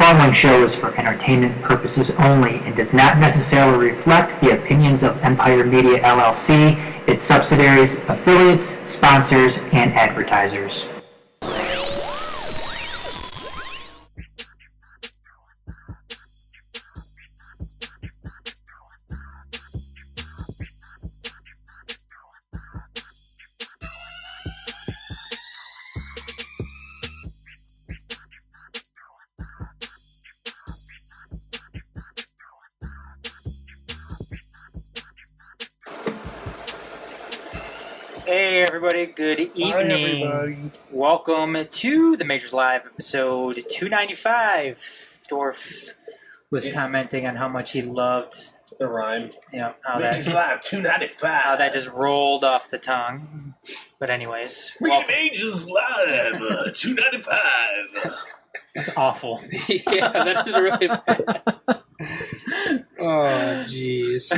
following show is for entertainment purposes only and does not necessarily reflect the opinions of Empire Media LLC, its subsidiaries, affiliates, sponsors, and advertisers. Hey everybody, good evening. Hi everybody. Welcome to the Majors Live episode 295. Dorf was commenting on how much he loved The rhyme. how Majors Live 295. how that just rolled off the tongue. But anyways, Majors Live 295. it's awful. Yeah, that is really bad. Oh, jeez.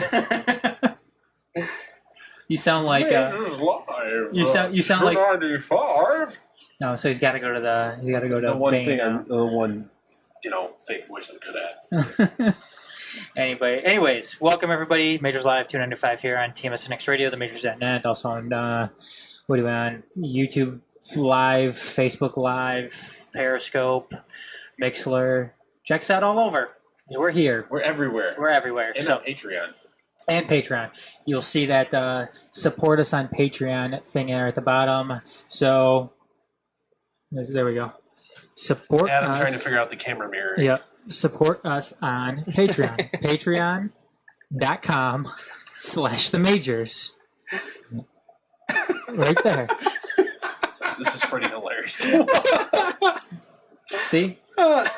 You sound like Majors Live. you sound like 295. no. So he's got to go to The one Bane thing, now. the one, fake voice I'm good at. Anyways, welcome everybody. Majors Live 295 here on TMSNX Radio, the Majors.net, also on what are we on? YouTube Live, Facebook Live, Periscope, Mixler. Check us out all over. We're here. We're everywhere. We're everywhere. And on Patreon. And Patreon. You'll see that support us on Patreon thing there at the bottom. So there we go. Support I'm us. trying to figure out the camera mirror. Yep. Support us on Patreon. Patreon.com/themajors. Right there. This is pretty hilarious. See? There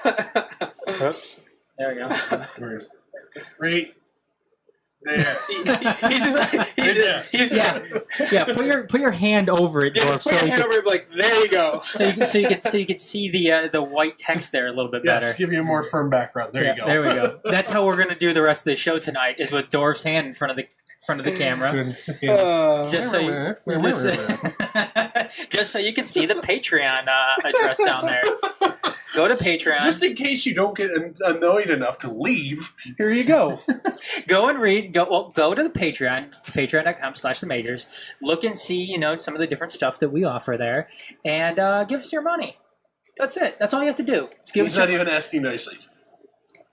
we go. Right there. He's Yeah. Put your hand over it, Dorf, put your hand over it, like, there you go. so you can see the white text there a little bit better. Yes, give you a more firm background. There you go. There we go. That's how we're gonna do the rest of the show tonight. Is with Dorf's hand in front of the camera. Just so you can see the Patreon address down there. Go to Patreon. Just in case you don't get annoyed enough to leave, here you go. Go and read. Go to the Patreon, patreon.com/themajors. Look and see, some of the different stuff that we offer there, and give us your money. That's it. That's all you have to do. He's not even asking nicely.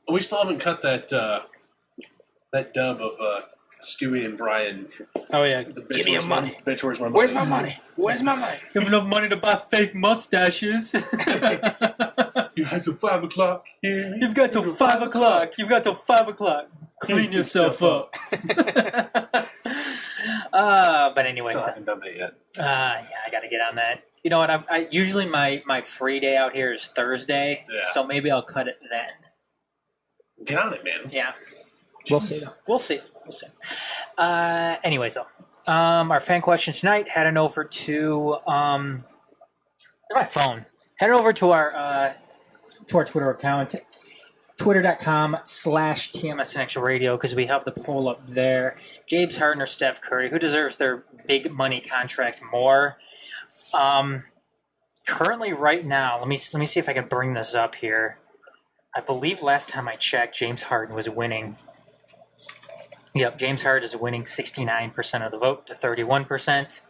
We still haven't cut that dub of Stewie and Brian. Oh, yeah. The bitch, Give me your money. Bitch, where's my money? Where's my money? Where's my money? You have enough money to buy fake mustaches. You had till 5 o'clock. Yeah. You've got till 5 o'clock. You've got till 5 o'clock. Clean yourself up. But anyway, Still haven't done that yet. I got to get on that. You know what? I usually my free day out here is Thursday, so maybe I'll cut it then. Get on it, man. Yeah, we'll see. We'll see. Anyways, though, our fan question tonight. Head on over to where's my phone? Head over to our Twitter account, twitter.com/TMSNX Radio, because we have the poll up there. James Harden or Steph Curry, who deserves their big money contract more? Currently, right now, let me see if I can bring this up here. I believe last time I checked, James Harden was winning. Yep, James Harden is winning 69% of the vote to 31%.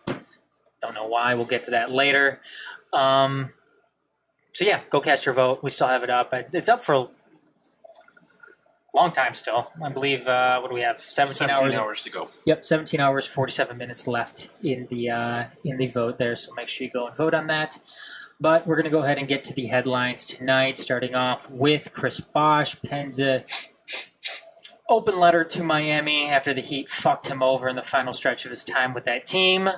Don't know why. We'll get to that later. So yeah, go cast your vote. We still have it up. It's up for a long time still. I believe, what do we have? 17 hours to go. Yep, 17 hours, 47 minutes left in the vote there. So make sure you go and vote on that. But we're going to go ahead and get to the headlines tonight, starting off with Chris Bosh pens a open letter to Miami after the Heat fucked him over in the final stretch of his time with that team.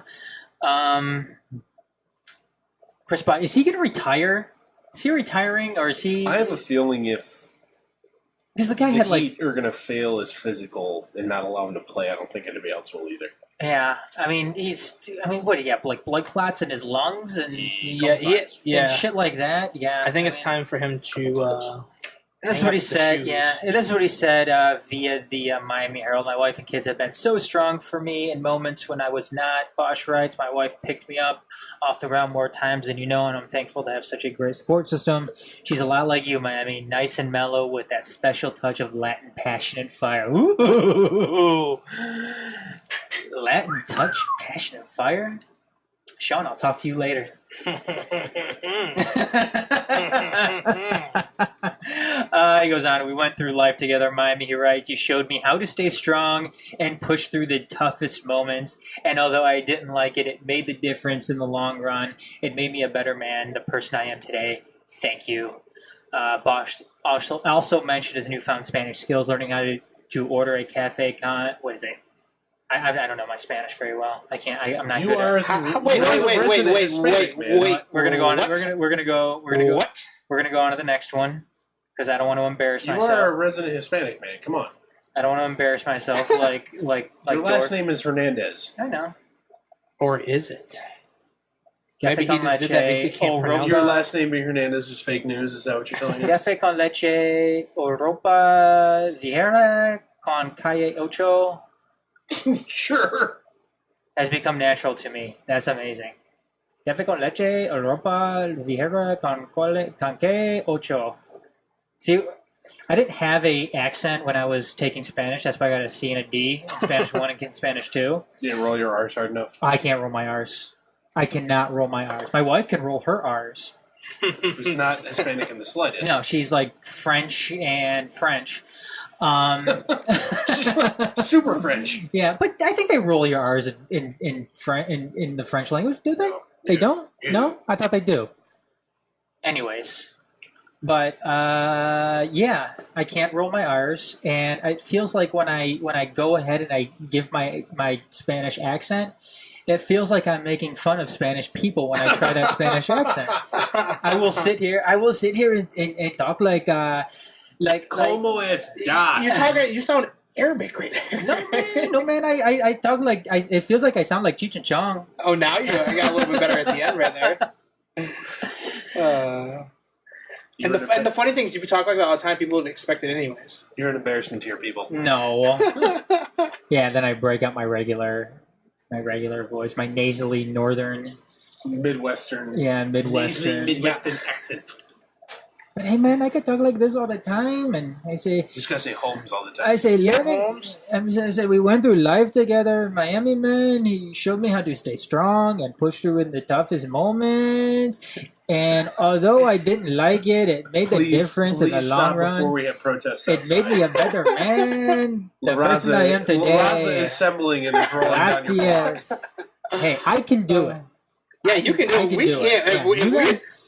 Chris Bosh, is he going to retire? Is he retiring, or is he? I have a feeling if because the guy had Heat are going to fail his physical and not allow him to play, I don't think anybody else will either. Yeah, I mean, what do you have, like blood clots in his lungs and and shit like that? Yeah, I think it's time for him to And this is Hang what he up the said, shoes. yeah. And this is what he said via the Miami Herald. My wife and kids have been so strong for me in moments when I was not. Bosch writes, my wife picked me up off the ground more times than you know, and I'm thankful to have such a great support system. She's a lot like you, Miami. Nice and mellow with that special touch of Latin passion and fire. Ooh! Latin touch, passion and fire? Shawn, I'll talk to you later. He goes on, we went through life together, Miami. He writes, you showed me how to stay strong and push through the toughest moments. And although I didn't like it, it made the difference in the long run. It made me a better man, the person I am today. Thank you. Bosch also mentioned his newfound Spanish skills, learning how to order a cafe con. What is it? I don't know my Spanish very well. I'm not You good are at the, Wait, you are the resident Hispanic, man. wait. We're gonna go on. What? We're gonna go. What? We're gonna go on to the next one because I don't want to embarrass You myself. are a resident Hispanic, man. Come on. I don't want to embarrass myself like Your last Dorf. name is Hernandez. I know. Or is it? Café Maybe he con just did that because he leche can't o pronounce Your ropa. last name being Hernandez is fake news. Is that what you're telling us? Café con leche o ropa vieja con calle ocho Sure. has become natural to me. That's amazing. Café con leche o ropa vieja con calle ocho. See, I didn't have a accent when I was taking Spanish. That's why I got a C and a D in Spanish 1 and in Spanish 2. You didn't roll your R's hard enough. I can't roll my R's. I cannot roll my R's. My wife can roll her R's. Who's not Hispanic in the slightest. No, she's like French and French. She's super French. Yeah, but I think they roll your R's in the French language, do they? They don't? Yeah. No? I thought they do. Anyways. But yeah, I can't roll my R's, and it feels like when I go ahead and I give my Spanish accent, it feels like I'm making fun of Spanish people when I try that Spanish accent. I will sit here and talk like Como es das? You sound Arabic right now. no man, I talk like it feels like I sound like Cheech and Chong. Oh, now you got a little bit better at the end right there. And the funny thing is, if you talk like that all the time, people would expect it anyways. You're an embarrassment to your people. No. Yeah, then I break out my regular voice, my nasally northern, Midwestern. Midwestern. Midwestern accent. But hey, man, I could talk like this all the time, and I say, You just gotta say Holmes all the time. I say, I said, we went through life together, Miami, man. He showed me how to stay strong and push through in the toughest moments. And although I didn't like it, it made the difference in the long run. Before we have protests It made me a better man. The person I am today. Raza is assembling and is rolling down your block. Gracias. Hey, I can do it. Yeah, you can do I it. can We do it. can't.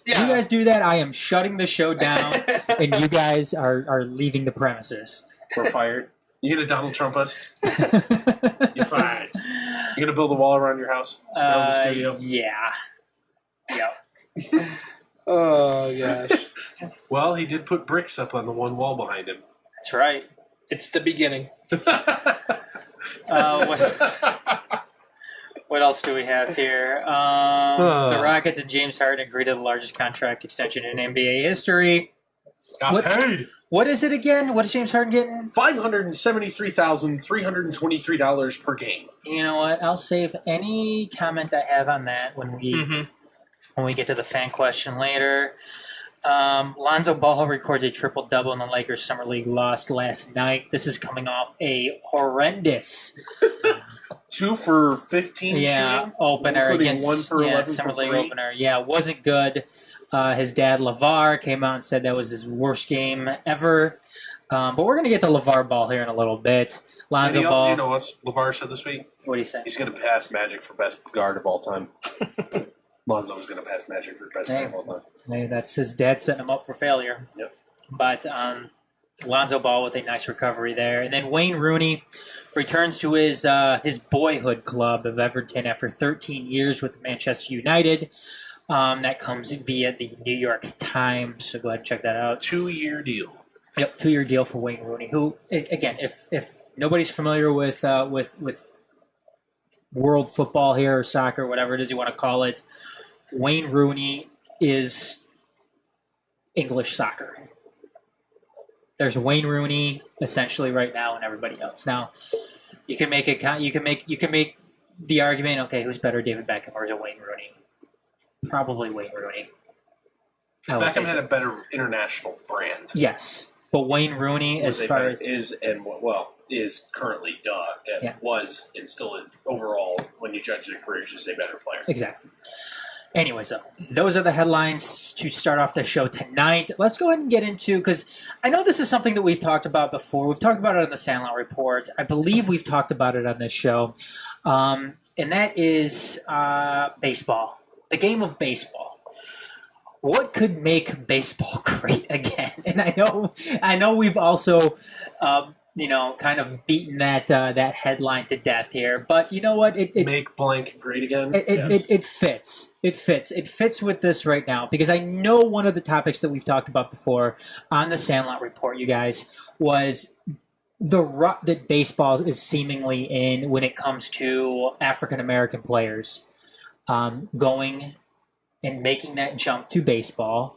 Yeah. You guys do that, I am shutting the show down, and you guys are leaving the premises. We're fired. You gonna Donald Trump us? You're fired. You gonna build a wall around your house? Around the studio? Yeah. Yep. Oh gosh, Well, he did put bricks up on the one wall behind him. That's right. it's the beginning. What else do we have here? The Rockets and James Harden agreed to the largest contract extension in NBA history. Got paid What is it again? What is James Harden getting? $573,323 per game. You know what? I'll save any comment I have on that when we get to the fan question later. Lonzo Ball records a triple-double in the Lakers Summer League loss last night. This is coming off a horrendous 2 for 15 shooting, opener including against 1 for 11 Summer for League 3. opener. Yeah, wasn't good. His dad, LeVar, came out and said that was his worst game ever. But we're going to get to LeVar Ball here in a little bit. Lonzo Ball. Do you know what LeVar said this week? What do you say? He's going to pass Magic for best guard of all time. Lonzo was going to pass Magic for best guard of all time. Hey, that's his dad setting him up for failure. Yep. But Lonzo Ball with a nice recovery there. And then Wayne Rooney returns to his boyhood club of Everton after 13 years with Manchester United. That comes via the New York Times, so go ahead and check that out. 2-year deal. Yep, 2-year deal for Wayne Rooney, who, again, if nobody's familiar with world football here or soccer, whatever it is you want to call it, Wayne Rooney is English soccer. There's Wayne Rooney essentially right now, and everybody else. Now, you can make the argument. Okay, who's better, David Beckham or is it Wayne Rooney? Probably Wayne Rooney. Beckham had a better international brand. Yes, but Wayne Rooney, as far as is currently was and still overall when you judge their careers is a better player. Exactly. Anyways, though, those are the headlines to start off the show tonight. Let's go ahead and get into, because I know this is something that we've talked about before. We've talked about it on the Sandlot Report. I believe we've talked about it on this show. And that is baseball, the game of baseball. What could make baseball great again? And I know we've also kind of beaten that headline to death here. But you know what? It make blank great again. It fits. It fits with this right now, because I know one of the topics that we've talked about before on the Sandlot Report, you guys, was the rut that baseball is seemingly in when it comes to African American players going and making that jump to baseball,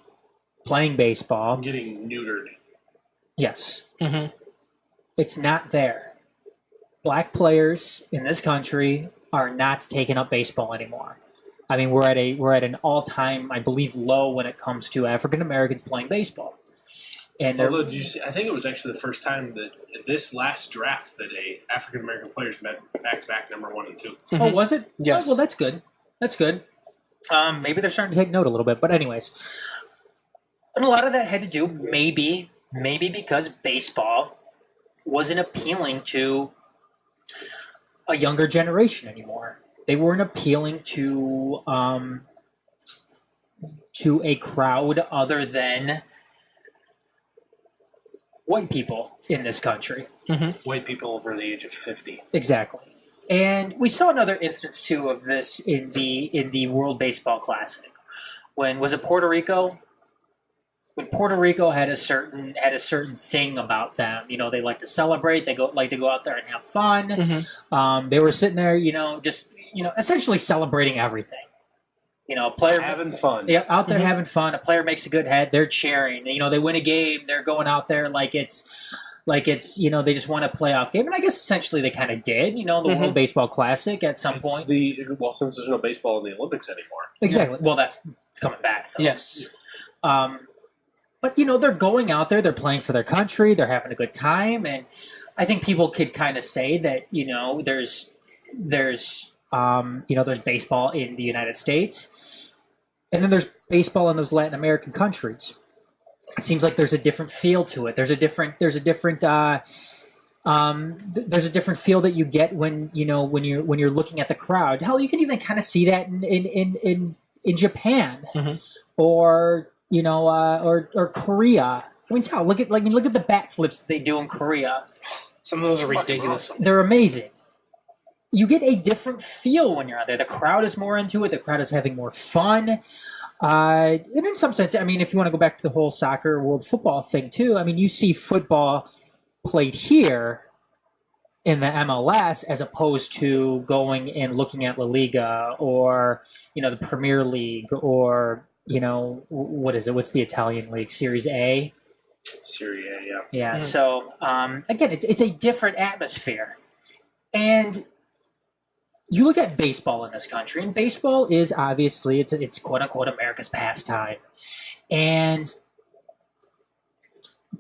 playing baseball, getting neutered. Yes. Mm-hmm. It's not there. Black players in this country are not taking up baseball anymore. I mean, we're at an all-time, I believe, low when it comes to African Americans playing baseball. And although, did you see, I think it was actually the first time that this last draft that a African American players met back-to-back number 1 and 2. Mm-hmm. Oh, was it? Yes. Oh, well, that's good. That's good. Maybe they're starting to take note a little bit, but anyways, and a lot of that had to do maybe because baseball wasn't appealing to a younger generation anymore. They weren't appealing to a crowd other than white people in this country. Mm-hmm. White people over the age of 50. Exactly. And we saw another instance too of this in the World Baseball Classic. When was it Puerto Rico? When Puerto Rico had a certain thing about them, they like to celebrate. They like to go out there and have fun. Mm-hmm. They were sitting there, essentially celebrating everything. Player having fun. Yeah, out there having fun. A player makes a good head, they're cheering. They win a game, they're going out there like it's they just won a playoff game. And I guess essentially they kind of did. The World Baseball Classic at some point. Since there's no baseball in the Olympics anymore. Exactly. Yeah. Well, that's coming back, though. Yes. But, they're going out there, they're playing for their country, they're having a good time, and I think people could kind of say that, there's baseball in the United States, and then there's baseball in those Latin American countries. It seems like there's a different feel to it. There's a different feel that you get when you're looking at the crowd. Hell, you can even kind of see that in Japan, mm-hmm. or Korea. I mean, look at the bat flips they do in Korea. Some of those are ridiculous. They're amazing. You get a different feel when you're out there. The crowd is more into it. The crowd is having more fun. And in some sense, I mean, if you want to go back to the whole soccer, world football thing too, I mean, you see football played here in the MLS as opposed to going and looking at La Liga or, the Premier League or, what is it? What's the Italian league? Series A? Serie A, yeah. Yeah, mm-hmm. So, again, it's a different atmosphere. And you look at baseball in this country, and baseball is obviously, it's quote-unquote America's pastime.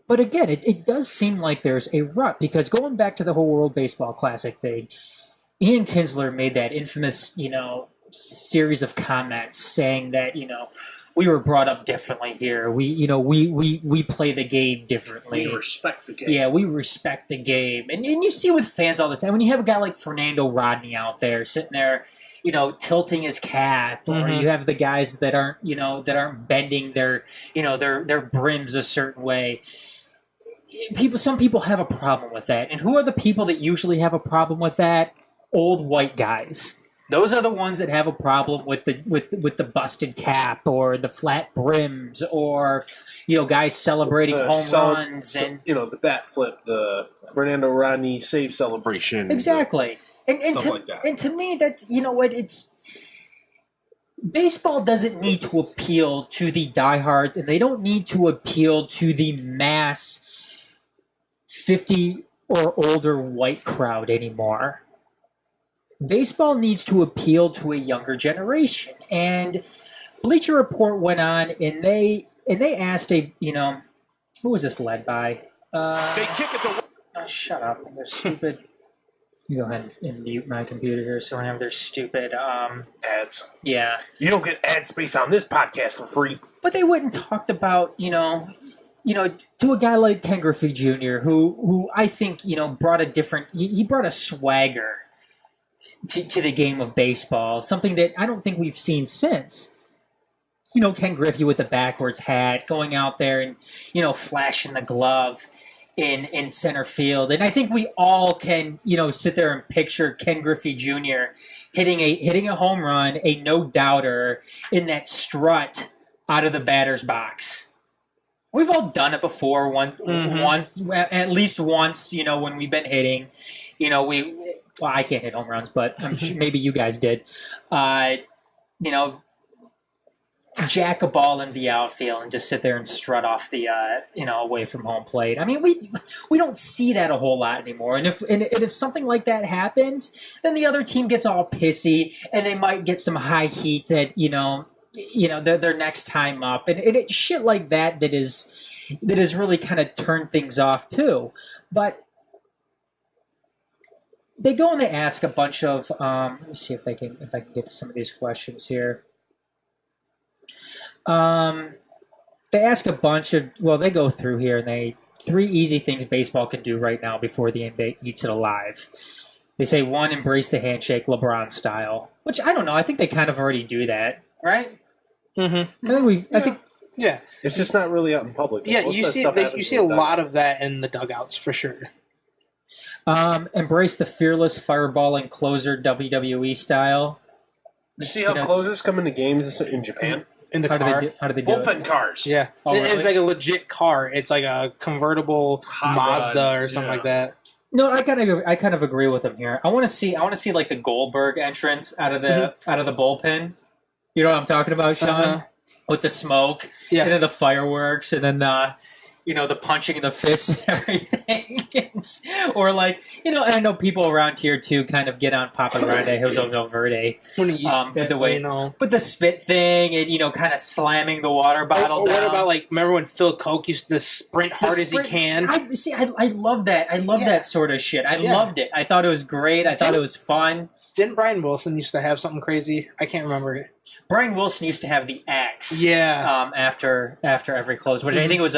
But again, it does seem like there's a rut, because going back to the whole World Baseball Classic thing, Ian Kinsler made that infamous, series of comments saying that, we were brought up differently here. We play the game differently. We respect the game. Yeah, we respect the game. And you see with fans all the time, when you have a guy like Fernando Rodney out there sitting there, tilting his cap, or mm-hmm. you have the guys that aren't bending their brims a certain way. Some people have a problem with that. And who are the people that usually have a problem with that? Old white guys. Those are the ones that have a problem with the busted cap or the flat brims or guys celebrating home runs and the bat flip, the Fernando Rodney save celebration. Exactly. And stuff like that. And to me, that it's baseball doesn't need to appeal to the diehards, and they don't need to appeal to the mass 50 or older white crowd anymore. Baseball needs to appeal to a younger generation. And Bleacher Report went on and they asked who was this led by? They kick it to. Oh, shut up. They're stupid. You go ahead and mute my computer here so I have their stupid Ads. yeah. You don't get ad space on this podcast for free. But they went and talked about, to a guy like Ken Griffey Jr., who I think, brought a different he brought a swagger to the game of baseball, something that I don't think we've seen since. Ken Griffey with the backwards hat, going out there and, flashing the glove in center field. And I think we all can, sit there and picture Ken Griffey Jr. hitting a home run, a no-doubter, in that strut out of the batter's box. We've all done it before, once, at least once, when we've been hitting. I can't hit home runs, but I'm sure maybe you guys did. Jack a ball in the outfield and just sit there and strut off the away from home plate. I mean, we don't see that a whole lot anymore. And if something like that happens, then the other team gets all pissy and they might get some high heat at their next time up, and it's shit like that is really kind of turned things off too. But they go and they ask a bunch of let me see if I can get to some of these questions here. They ask a bunch of, they go through here and 3 easy things baseball can do right now before the NBA eats it alive. They say 1, embrace the handshake LeBron style, which I don't know. I think they kind of already do that, right? Mm-hmm. I think yeah. It's just not really out in public. Yeah, you see a lot of that in the dugouts for sure. Embrace the fearless fireballing closer WWE style. You see how closers come into games in Japan? In the car. How do they do Bullpen it? cars. Yeah. Oh, It's really? like a legit car. It's like a convertible Mazda or something like that. No, I kind of agree with him here. I want to see like the Goldberg entrance out of the bullpen. You know what I'm talking about, Shawn? Uh-huh. With the smoke, Yeah. and then the fireworks, and then the punching in the fists and everything. Or and I know people around here too kind of get on Papa Grande, Jose Valverde. When you spit, the way, but the spit thing and kind of slamming the water bottle or down. what about remember when Phil Koch used to sprint hard as he can? I love that. I love that sort of shit. I loved it. I thought it was great. I thought it was fun. Didn't Brian Wilson used to have something crazy? I can't remember it. Brian Wilson used to have the axe. Yeah. After every close, which I think was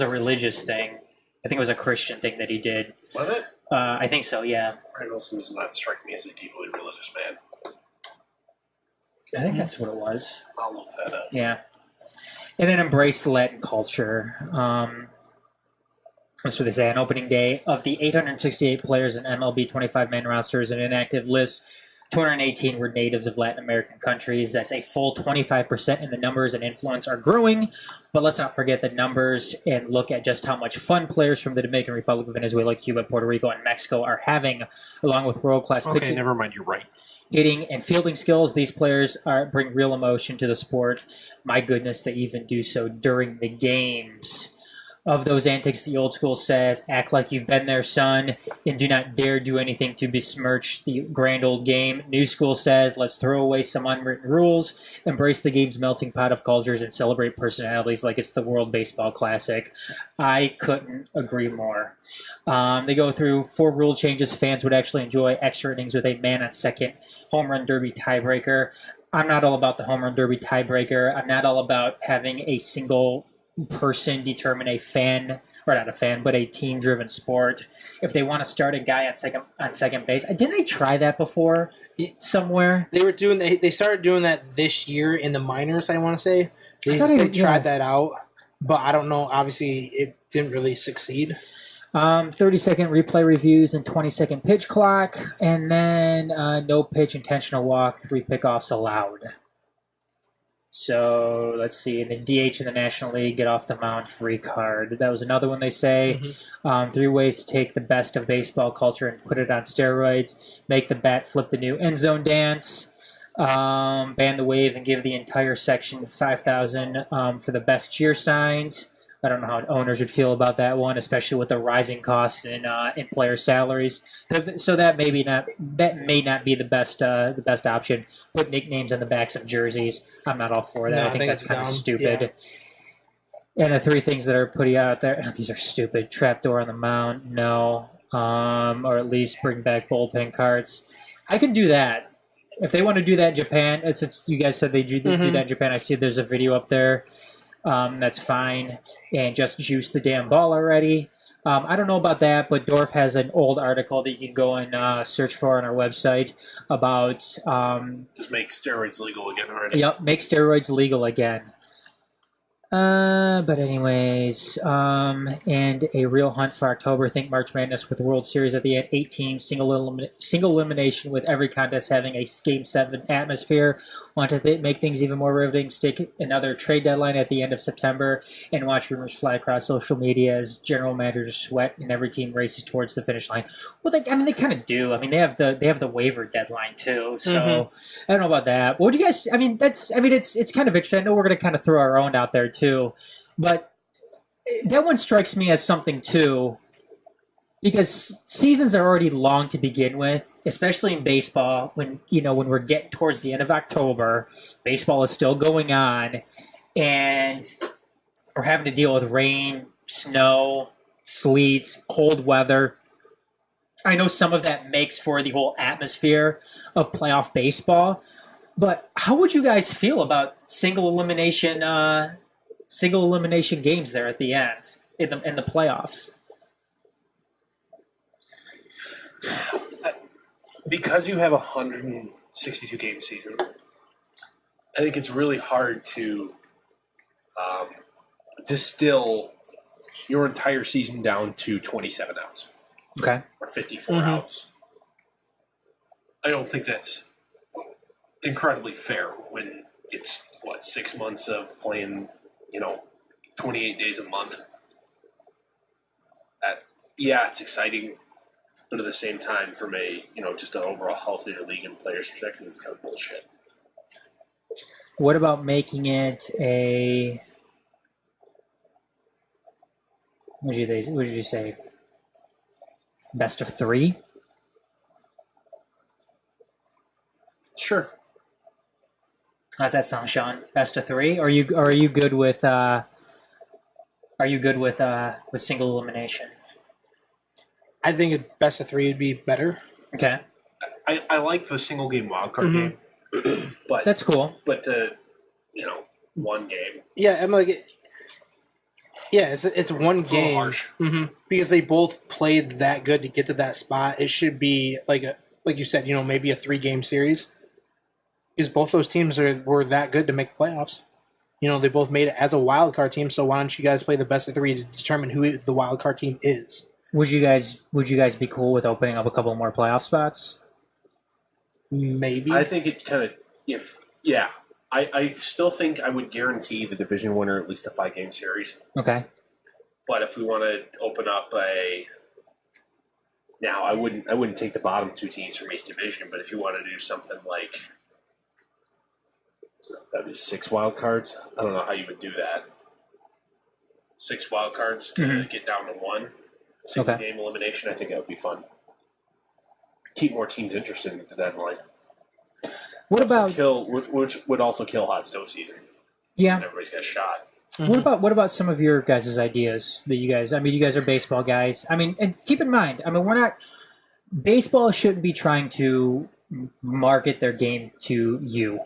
a religious thing. I think it was a Christian thing that he did. Was it? I think so. Yeah. Brian Wilson does not strike me as a deeply religious man. I think that's what it was. I'll look that up. Yeah. And then embrace Latin culture. That's what they say. On opening day, of the 868 players in MLB 25-man rosters and inactive list, 218 were natives of Latin American countries. That's a full 25%, and the numbers and influence are growing. But let's not forget the numbers and look at just how much fun players from the Dominican Republic, Venezuela, Cuba, Puerto Rico, and Mexico are having, along with world-class pitching. Okay, never mind. You're right. Hitting and fielding skills. These players bring real emotion to the sport. My goodness, they even do so during the games. Of those antics, the old school says, act like you've been there, son, and do not dare do anything to besmirch the grand old game. New school says, let's throw away some unwritten rules, embrace the game's melting pot of cultures, and celebrate personalities like it's the World Baseball Classic. I couldn't agree more. They go through 4 rule changes fans would actually enjoy: extra innings with a man-on-second, home run derby tiebreaker. I'm not all about the home run derby tiebreaker. I'm not all about having a single person determine a team-driven sport. If they want to start a guy on second base, didn't they try that before somewhere? They started doing that this year in the minors. I want to say they tried that out, but I don't know. Obviously, it didn't really succeed. 30-second replay reviews and 20-second pitch clock, and then no pitch, intentional walk, 3 pickoffs allowed. So let's see. The DH in the National League, get off the mound, free card. That was another one they say. 3 ways to take the best of baseball culture and put it on steroids. Make the bat flip the new end zone dance. Ban the wave and give the entire section $5,000 for the best cheer signs. I don't know how owners would feel about that one, especially with the rising costs in player salaries. So that may not be the best option. Put nicknames on the backs of jerseys. I'm not all for that. No, I think that's kind of dumb. stupid. Yeah. And the three things that are putting out there, these are stupid. Trapdoor on the mound, no. Or at least bring back bullpen cards. I can do that. If they want to do that in Japan, it's you guys said they do that in Japan. I see there's a video up there. That's fine. And just juice the damn ball already. I don't know about that, but Dorf has an old article that you can go and search for on our website about... just make steroids legal again already. Yep, make steroids legal again. But anyways, and a real hunt for October. Think March Madness with the World Series at the end. 8 teams, single elimination with every contest having a Game 7 atmosphere. Want to make things even more riveting? Stick another trade deadline at the end of September and watch rumors fly across social media as general managers sweat and every team races towards the finish line. Well, they kind of do. I mean, they have the waiver deadline too. So I don't know about that. What would you guys? It's kind of interesting. I know we're going to kind of throw our own out there too, but that one strikes me as something too, because seasons are already long to begin with, especially in baseball. When we're getting towards the end of October, baseball is still going on, and we're having to deal with rain, snow, sleet, cold weather. I know some of that makes for the whole atmosphere of playoff baseball, but how would you guys feel about single elimination games there at the end in the playoffs? Because you have a 162 game season, I think it's really hard to distill your entire season down to 27 outs. Okay. Or 54 outs. I don't think that's incredibly fair when it's 6 months of playing 28 days a month. It's exciting, but at the same time, from just an overall healthier league and players' perspective, it's kind of bullshit. What about making it a? What did you say? Best of 3? Sure. How's that sound, Shawn? Best of 3? Are you good with? Are you good with single elimination? I think a best of 3 would be better. Okay. I like the single game wildcard game, but that's cool. But one game. Yeah, I'm like, it's one It's a little game. harsh. Because they both played that good to get to that spot. It should be like you said, maybe a 3-game series. Because both those teams were that good to make the playoffs. They both made it as a wild card team. So why don't you guys play the best of 3 to determine who the wild card team is? Would you guys be cool with opening up a couple more playoff spots? Maybe. I think it kind of I still think I would guarantee the division winner at least a 5-game series. Okay. But if we want to open up I wouldn't take the bottom 2 teams from each division. But if you want to do something like that'd be 6 wild cards. I don't know how you would do that. 6 wild cards to get down to 1 single game elimination. I think that would be fun. Keep more teams interested in the deadline. What about which would also kill hot stove season? Yeah, and everybody's got a shot. What about some of your guys' ideas that you guys? I mean, you guys are baseball guys. I mean, and keep in mind, we're not. Baseball shouldn't be trying to market their game to you.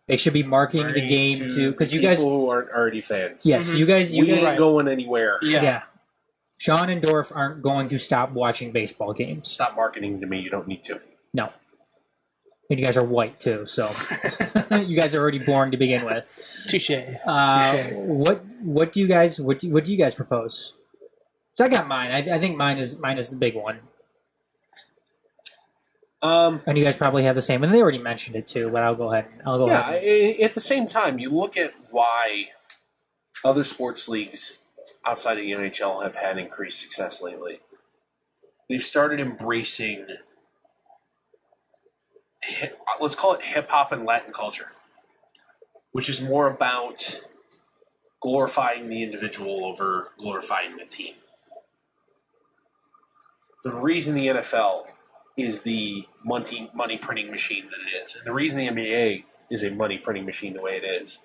They should be marketing the game to because you guys who aren't already fans. Yes, you guys. We ain't going anywhere. Yeah. Shawn and Dorf aren't going to stop watching baseball games. Stop marketing to me. You don't need to. No. And you guys are white too, so you guys are already born to begin with. Touche. What do you guys propose? So I got mine. I think mine is the big one. And you guys probably have the same, and they already mentioned it too. But I'll go ahead. At the same time, you look at why other sports leagues outside of the NHL have had increased success lately. They've started embracing, let's call it hip hop and Latin culture, which is more about glorifying the individual over glorifying the team. The reason the NFL is the money printing machine that it is, and the reason the NBA is a money printing machine the way it is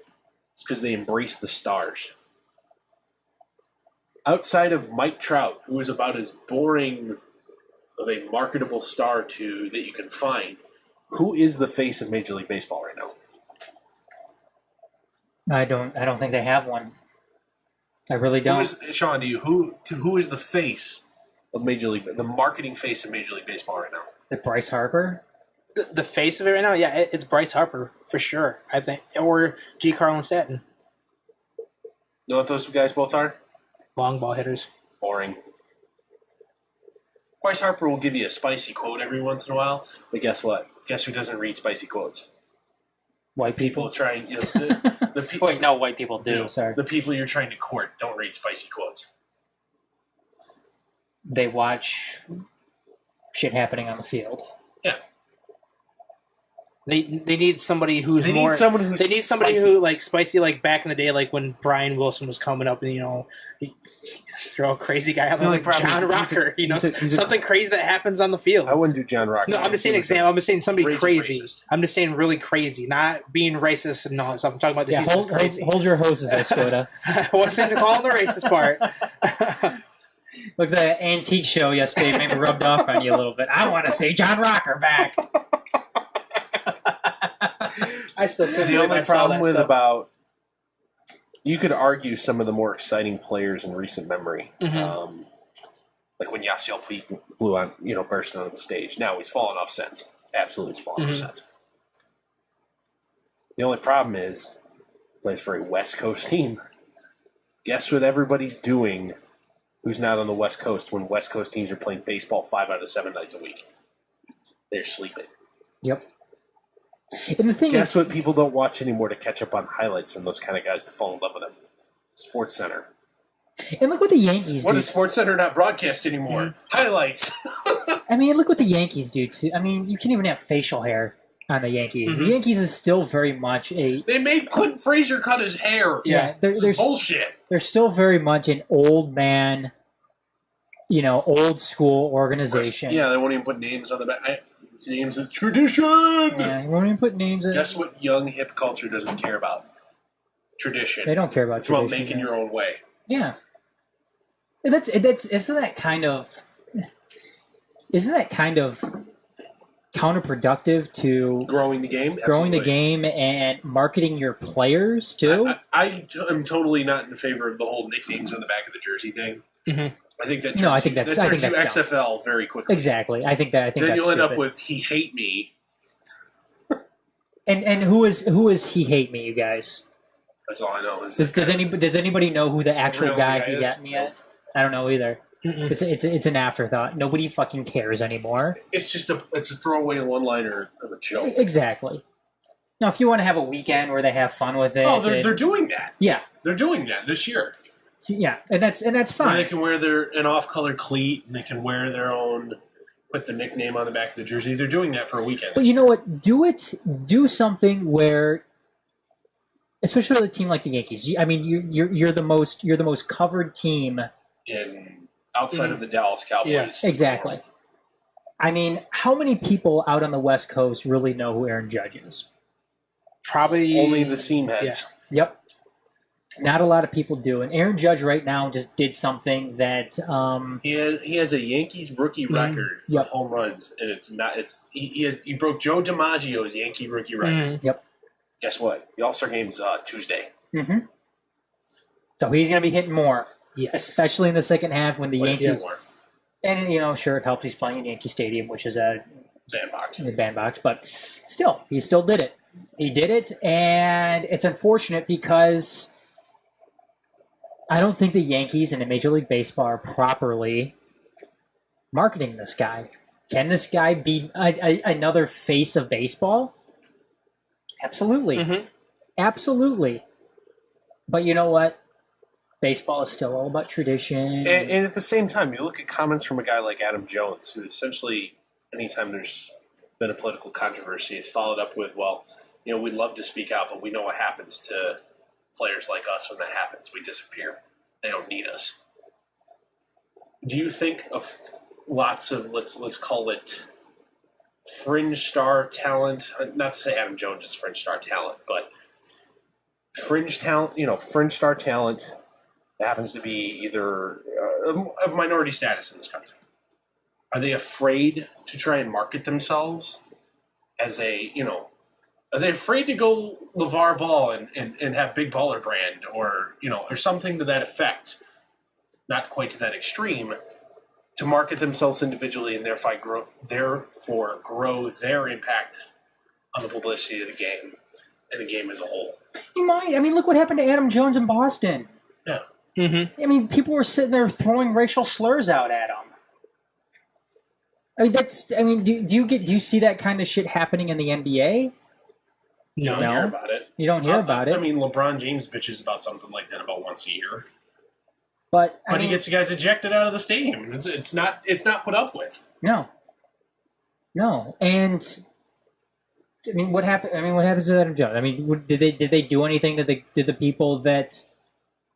because they embrace the stars. Outside of Mike Trout, who is about as boring of a marketable star that you can find, who is the face of Major League Baseball right now? I don't think they have one. I really don't. Shawn, to you, who is the face of Major League, the marketing face of Major League Baseball right now? The Bryce Harper? The face of it right now, yeah, it's Bryce Harper for sure. I think, or G. Carlin Stanton, You know what those guys both are? long ball hitters. Boring. Bryce Harper will give you a spicy quote every once in a while, but guess what? Guess who doesn't read spicy quotes? White People people? trying. The people. Wait, no, white people do. Sorry. The people you're trying to court don't read spicy quotes. They watch shit happening on the field. Yeah. They need somebody who's They more. need someone who's They need somebody spicy. who like spicy, like back in the day, like when Brian Wilson was coming up, and he throw a crazy guy out there, only like problem John is Rocker. he's a- something crazy that happens on the field. I wouldn't do John Rock. No, I'm just saying example. I'm just saying somebody Raging crazy. racist. I'm just saying really crazy, not being racist and all that stuff. I'm talking about the Yeah, he's crazy. hold your hoses there, Skoda. I wasn't calling the racist part. Look, the antique show yesterday maybe rubbed off on you a little bit. I want to see John Rocker back. I still couldn't The believe only I saw problem that with stuff. about you could argue some of the more exciting players in recent memory, like when Yasiel Puig blew on, burst onto the stage. Now he's fallen off since. Absolutely, he's fallen off since. The only problem is he plays for a West Coast team. Guess what everybody's doing? Who's not on the West Coast when West Coast teams are playing baseball 5 out of 7 nights a week? They're sleeping. Yep. And the thing Guess is, what people don't watch anymore to catch up on highlights from those kind of guys to fall in love with them? Sports Center. and look what the Yankees What do. does Sports Center not broadcast anymore? Highlights. I mean, look what the Yankees do too. I mean, you can't even have facial hair on the Yankees. The Yankees is still very much a They made Clinton Frazier cut his hair. they're Bullshit. they're still very much an old man, old school organization. Yeah, they won't even put names on the back. Names of tradition. Yeah, you won't even put names in. Guess what young hip culture doesn't care about? Tradition. They don't care about It's about tradition, making yeah. your own way. Yeah. And isn't that kind of counterproductive to Growing the game? growing the Absolutely. game and marketing your players too? I am totally not in favor of the whole nicknames on the back of the jersey thing. I think that turns, No, I think that's- I think you that's dumb. XFL very quickly. Exactly. I think Then that's you'll end up stupid. with "He Hate Me." And who is he hate me, you guys? That's all I know. Is Does anybody know who the actual real guy guy he is? got me is? I don't know either. It's an afterthought. Nobody fucking cares anymore. It's just a throwaway one-liner of a joke. Exactly. Now, if you want to have a weekend where they have fun with it, Oh, they're doing that. yeah, They're doing that this year. yeah, and that's Where fine. they can wear an off-color cleat, and they can wear their own, put the nickname on the back of the jersey. They're doing that for a weekend. But you know what? Do something where, especially with a team like the Yankees. I mean, you're the most covered team. Outside of the Dallas Cowboys. Yeah. Exactly. I mean, how many people out on the West Coast really know who Aaron Judge is? Probably Only the seam heads. Yep. Not a lot of people do. And Aaron Judge right now just did something that He has a Yankees rookie record for Yep. home runs, and he broke Joe DiMaggio's Yankee rookie record. Yep. Guess what? The All-Star game's Tuesday. So he's going to be hitting more, Yes. especially in the second half when the What if Yankees. you were? And sure, it helps. He's playing in Yankee Stadium, which is a Sandbox. in the bandbox, but still, he still did it. He did it, and it's unfortunate because I don't think the Yankees and the Major League Baseball are properly marketing this guy. Can this guy be another face of baseball? Absolutely. Absolutely. But you know what? Baseball is still all about tradition. And at the same time, you look at comments from a guy like Adam Jones, who essentially, anytime there's been a political controversy, is followed up with, well, we'd love to speak out, but we know what happens to players like us, when that happens, we disappear. They don't need us. Do you think of lots of, let's call it fringe star talent? Not to say Adam Jones is fringe star talent, but fringe talent, fringe star talent that happens to be either of minority status in this country. Are they afraid to try and market themselves as are they afraid to go LeVar Ball and have Big Baller Brand or something to that effect? Not quite to that extreme, to market themselves individually and therefore grow their impact on the publicity of the game and the game as a whole. You might. I mean, look what happened to Adam Jones in Boston. Yeah. Mm-hmm. I mean, people were sitting there throwing racial slurs out at him. I mean, do you see that kind of shit happening in the NBA? You don't hear about it. You don't hear about it. I mean, LeBron James bitches about something like that about once a year. But he gets the guys ejected out of the stadium. It's not put up with. No. And I mean, what happened? I mean, what happens to Adam Jones? I mean, did they do anything to the people that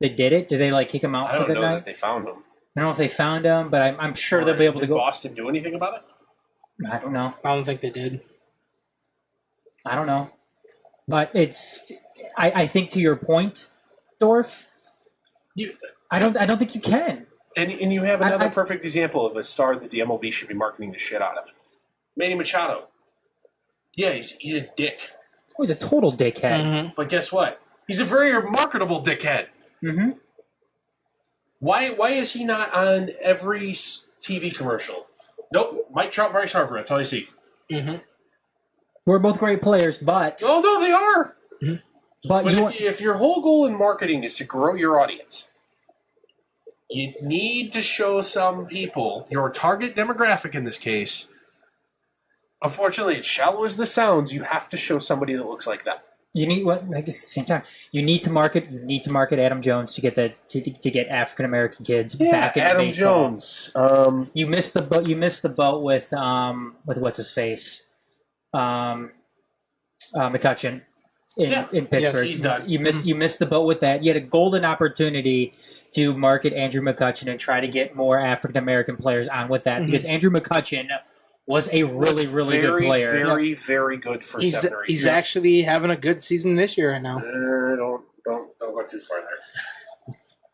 did it? Did they kick him out for the night? I don't know if they found him. I don't know if they found him, but I'm sure they'll be able to go. Did Boston do anything about it? I don't know. I don't think they did. I don't know. But I think to your point, Dorf, I don't think you can. And you have another perfect example of a star that the MLB should be marketing the shit out of. Manny Machado. Yeah, he's a dick. Oh, he's a total dickhead. Mm-hmm. But guess what? He's a very marketable dickhead. Mm-hmm. Why is he not on every TV commercial? Nope. Mike Trout, Bryce Harper. That's all you see. Mm-hmm. We're both great players, but... Oh, no, they are. Mm-hmm. But if your whole goal in marketing is to grow your audience, you need to show some people, your target demographic in this case, unfortunately, as shallow as this sounds, you have to show somebody that looks like them. You need I guess at the same time. You need to market Adam Jones to get to get African American kids back in Adam baseball. Jones. You missed the boat. You missed the boat with what's his face, McCutcheon in Pittsburgh. Yes, he's done. You missed the boat with that. You had a golden opportunity to market Andrew McCutcheon and try to get more African American players on with that because Andrew McCutcheon was a really good player. Very, very good for 7 or 8 years. He's actually having a good season this year right now. Don't go too far there.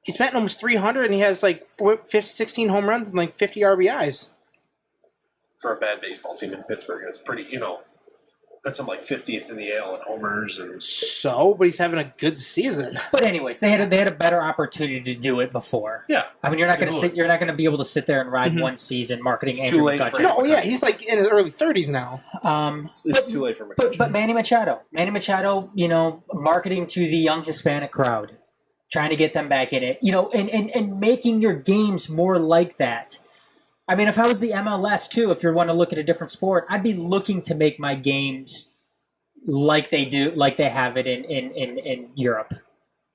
He's batting almost 300, and he has 16 home runs and 50 RBIs. For a bad baseball team in Pittsburgh, it's pretty, that's him 50th in the AL in homers and. But he's having a good season. But anyways, they had a better opportunity to do it before. Yeah, I mean, you're not going to be able to sit there and ride one season marketing it's Andrew too late McCutcheon. for him. He's in his early 30s now. It's too late for McCutcheon. But Manny Machado, marketing to the young Hispanic crowd, trying to get them back in it, and making your games more like that. I mean, if I was the MLS too, if you want to look at a different sport, I'd be looking to make my games like they have it in Europe.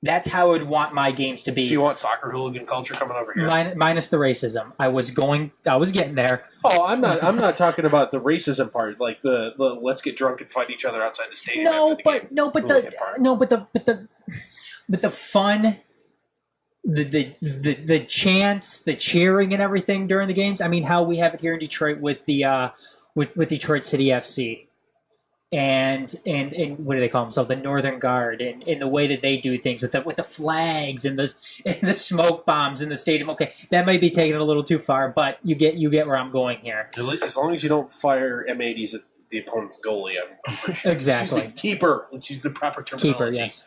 That's how I would want my games to be. So you want soccer hooligan culture coming over here? Minus the racism. I was getting there. Oh, I'm not talking about the racism part, like the let's get drunk and fight each other outside the stadium. But the fun, the chants, the cheering, and everything during the games. I mean, how we have it here in Detroit with the with Detroit City FC, and what do they call themselves? The Northern Guard, and the way that they do things with the flags and the smoke bombs in the stadium. Okay, that might be taking it a little too far, but you get where I'm going here. As long as you don't fire M80s at the opponent's goalie, I'm pretty sure. Exactly. Keeper. Let's use the proper terminology. Keeper, yes.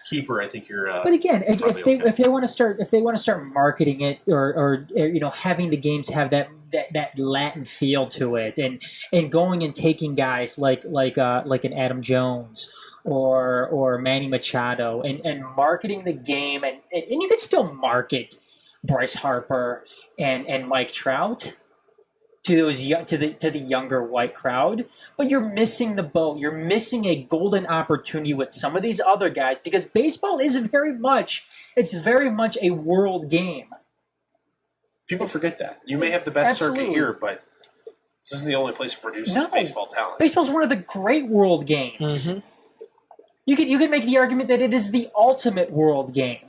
Keeper, I think you're. But again, if they want to start marketing it or having the games have that Latin feel to it, and going and taking guys like an Adam Jones or Manny Machado and marketing the game and you could still market Bryce Harper and Mike Trout to the younger white crowd, but you're missing the boat. You're missing a golden opportunity with some of these other guys because baseball is very much a world game. People forget that. You may have the best circuit here, but this isn't the only place that produces baseball talent. Baseball's one of the great world games. Mm-hmm. You could make the argument that it is the ultimate world game.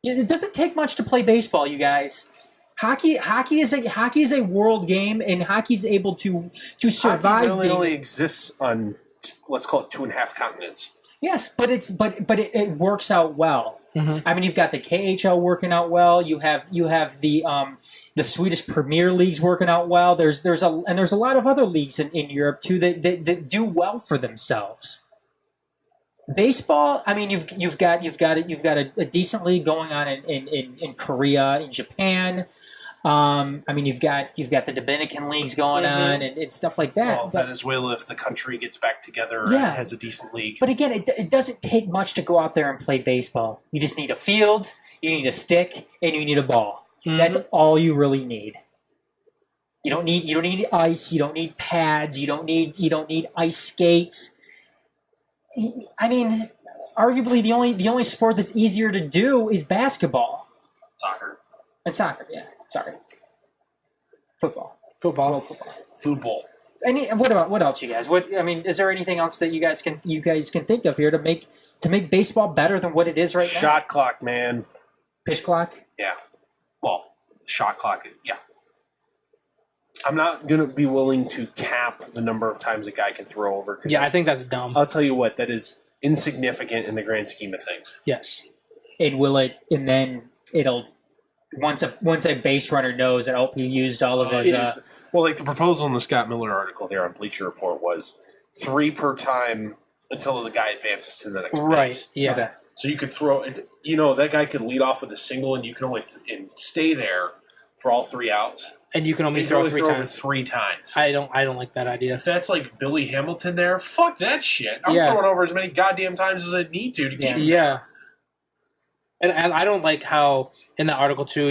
It doesn't take much to play baseball, you guys. Hockey is a world game, and hockey's able to survive. Hockey really being, only exists on, let's call it 2.5 continents. yes, but it works out well. Mm-hmm. I mean, you've got the KHL working out well. You have the Swedish Premier Leagues working out well. There's a lot of other leagues in Europe too that do well for themselves. Baseball, I mean, you've got a decent league going on in Korea, in Japan. I mean, you've got the Dominican leagues going on and stuff like that. Well, Venezuela, if the country gets back together, Yeah. has a decent league. But again, it doesn't take much to go out there and play baseball. You just need a field, you need a stick, and you need a ball. Mm-hmm. That's all you really need. You don't need ice. You don't need pads. You don't need ice skates. I mean, arguably the only sport that's easier to do is basketball Soccer. and soccer. Yeah, sorry, football. Football. Football. What else, you guys? Is there anything else that you guys can think of here to make baseball better than what it is right now? Shot clock, man. Pitch clock. Yeah. Well, shot clock, yeah. I'm not going to be willing to cap the number of times a guy can throw over. Yeah, I think that's dumb. I'll tell you what, that is insignificant in the grand scheme of things. Yes. And then it'll once a base runner knows that he used all of his. Well, like the proposal in the Scott Miller article there on Bleacher Report was 3 per time until the guy advances to the next Right. base. Yeah. Okay. So you could throw it. That guy could lead off with a single, and you can only and stay there for all 3 outs. And you can only You can throw only 3 over times. 3 times. I don't like that idea. If that's like Billy Hamilton there, fuck that shit. I'm Yeah. throwing over as many goddamn times as I need to keep. Yeah. And I don't like how in the article too,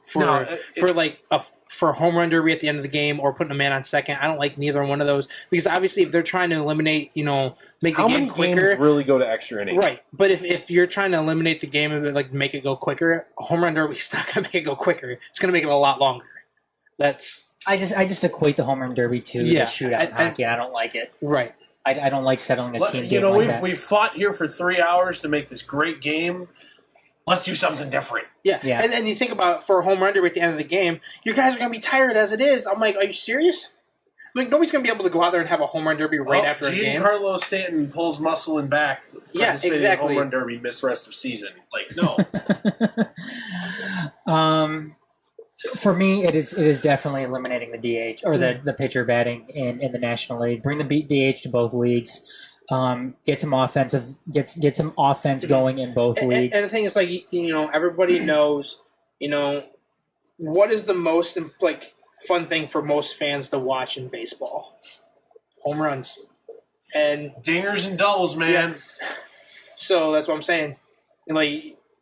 for home run derby at the end of the game or putting a man on second, I don't like neither one of those because obviously if they're trying to eliminate, make the How game many quicker, games really go to extra innings? right? But if you're trying to eliminate the game and like make it go quicker, a home run derby is not going to make it go quicker. It's going to make it a lot longer. I just equate the home run derby to the shootout in hockey, and I don't like it. Right. I don't like settling a team game like that. we've fought here for 3 hours to make this great game. Let's do something different. Yeah. Yeah. And then you think about for a home run derby at the end of the game, your guys are going to be tired as it is. I'm like, are you serious? Like nobody's going to be able to go out there and have a home run derby right after a game. Giancarlo Stanton pulls muscle and back. Yeah, participating in exactly. Home run derby, missed rest of season. Like no. For me, it is definitely eliminating the DH or the pitcher batting in the National League. Bring the DH to both leagues. Get some offense going in both leagues. And the thing is, like everybody knows, what is the most fun thing for most fans to watch in baseball? Home runs and Dingers and doubles, man. Yeah. So that's what I'm saying. And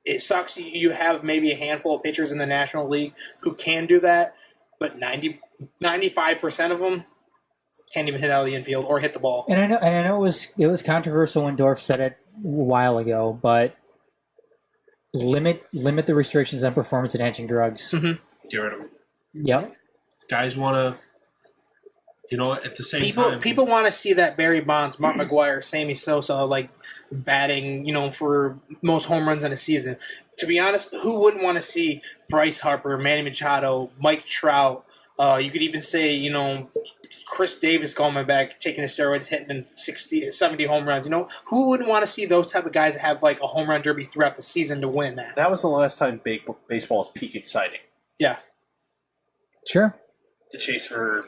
it sucks. You have maybe a handful of pitchers in the National League who can do that, but 95% of them can't even hit out of the infield or hit the ball. And I know it was controversial when Dorf said it a while ago, but limit the restrictions on performance enhancing drugs. Mm-hmm. Get rid of them. Yep. Guys want to, at the same time. People want to see that Barry Bonds, Mark McGwire, Sammy Sosa batting, for most home runs in a season. To be honest, who wouldn't want to see Bryce Harper, Manny Machado, Mike Trout? You could even say, Chris Davis going back, taking the steroids, hitting 60, 70 home runs. Who wouldn't want to see those type of guys that have a home run derby throughout the season to win that? That was the last time baseball was peak exciting. Yeah. Sure. The chase for,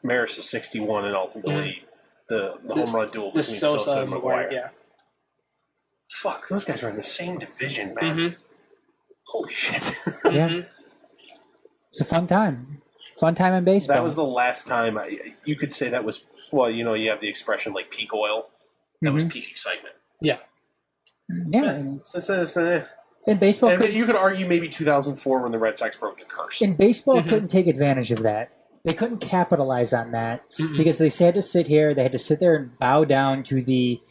Maris is 61 and ultimately the home run duel between Sosa and McGwire. Yeah. Fuck, those guys are in the same division, man. Mm-hmm. Holy shit. Yeah. It's a fun time. Fun time in baseball. That was the last time you could say that was, you have the expression peak oil. That was peak excitement. Yeah. Yeah. Since then, it's been And baseball you could argue maybe 2004 when the Red Sox broke the curse. And baseball couldn't take advantage of that. They couldn't capitalize on that because they had to sit here. They had to sit there and bow down to the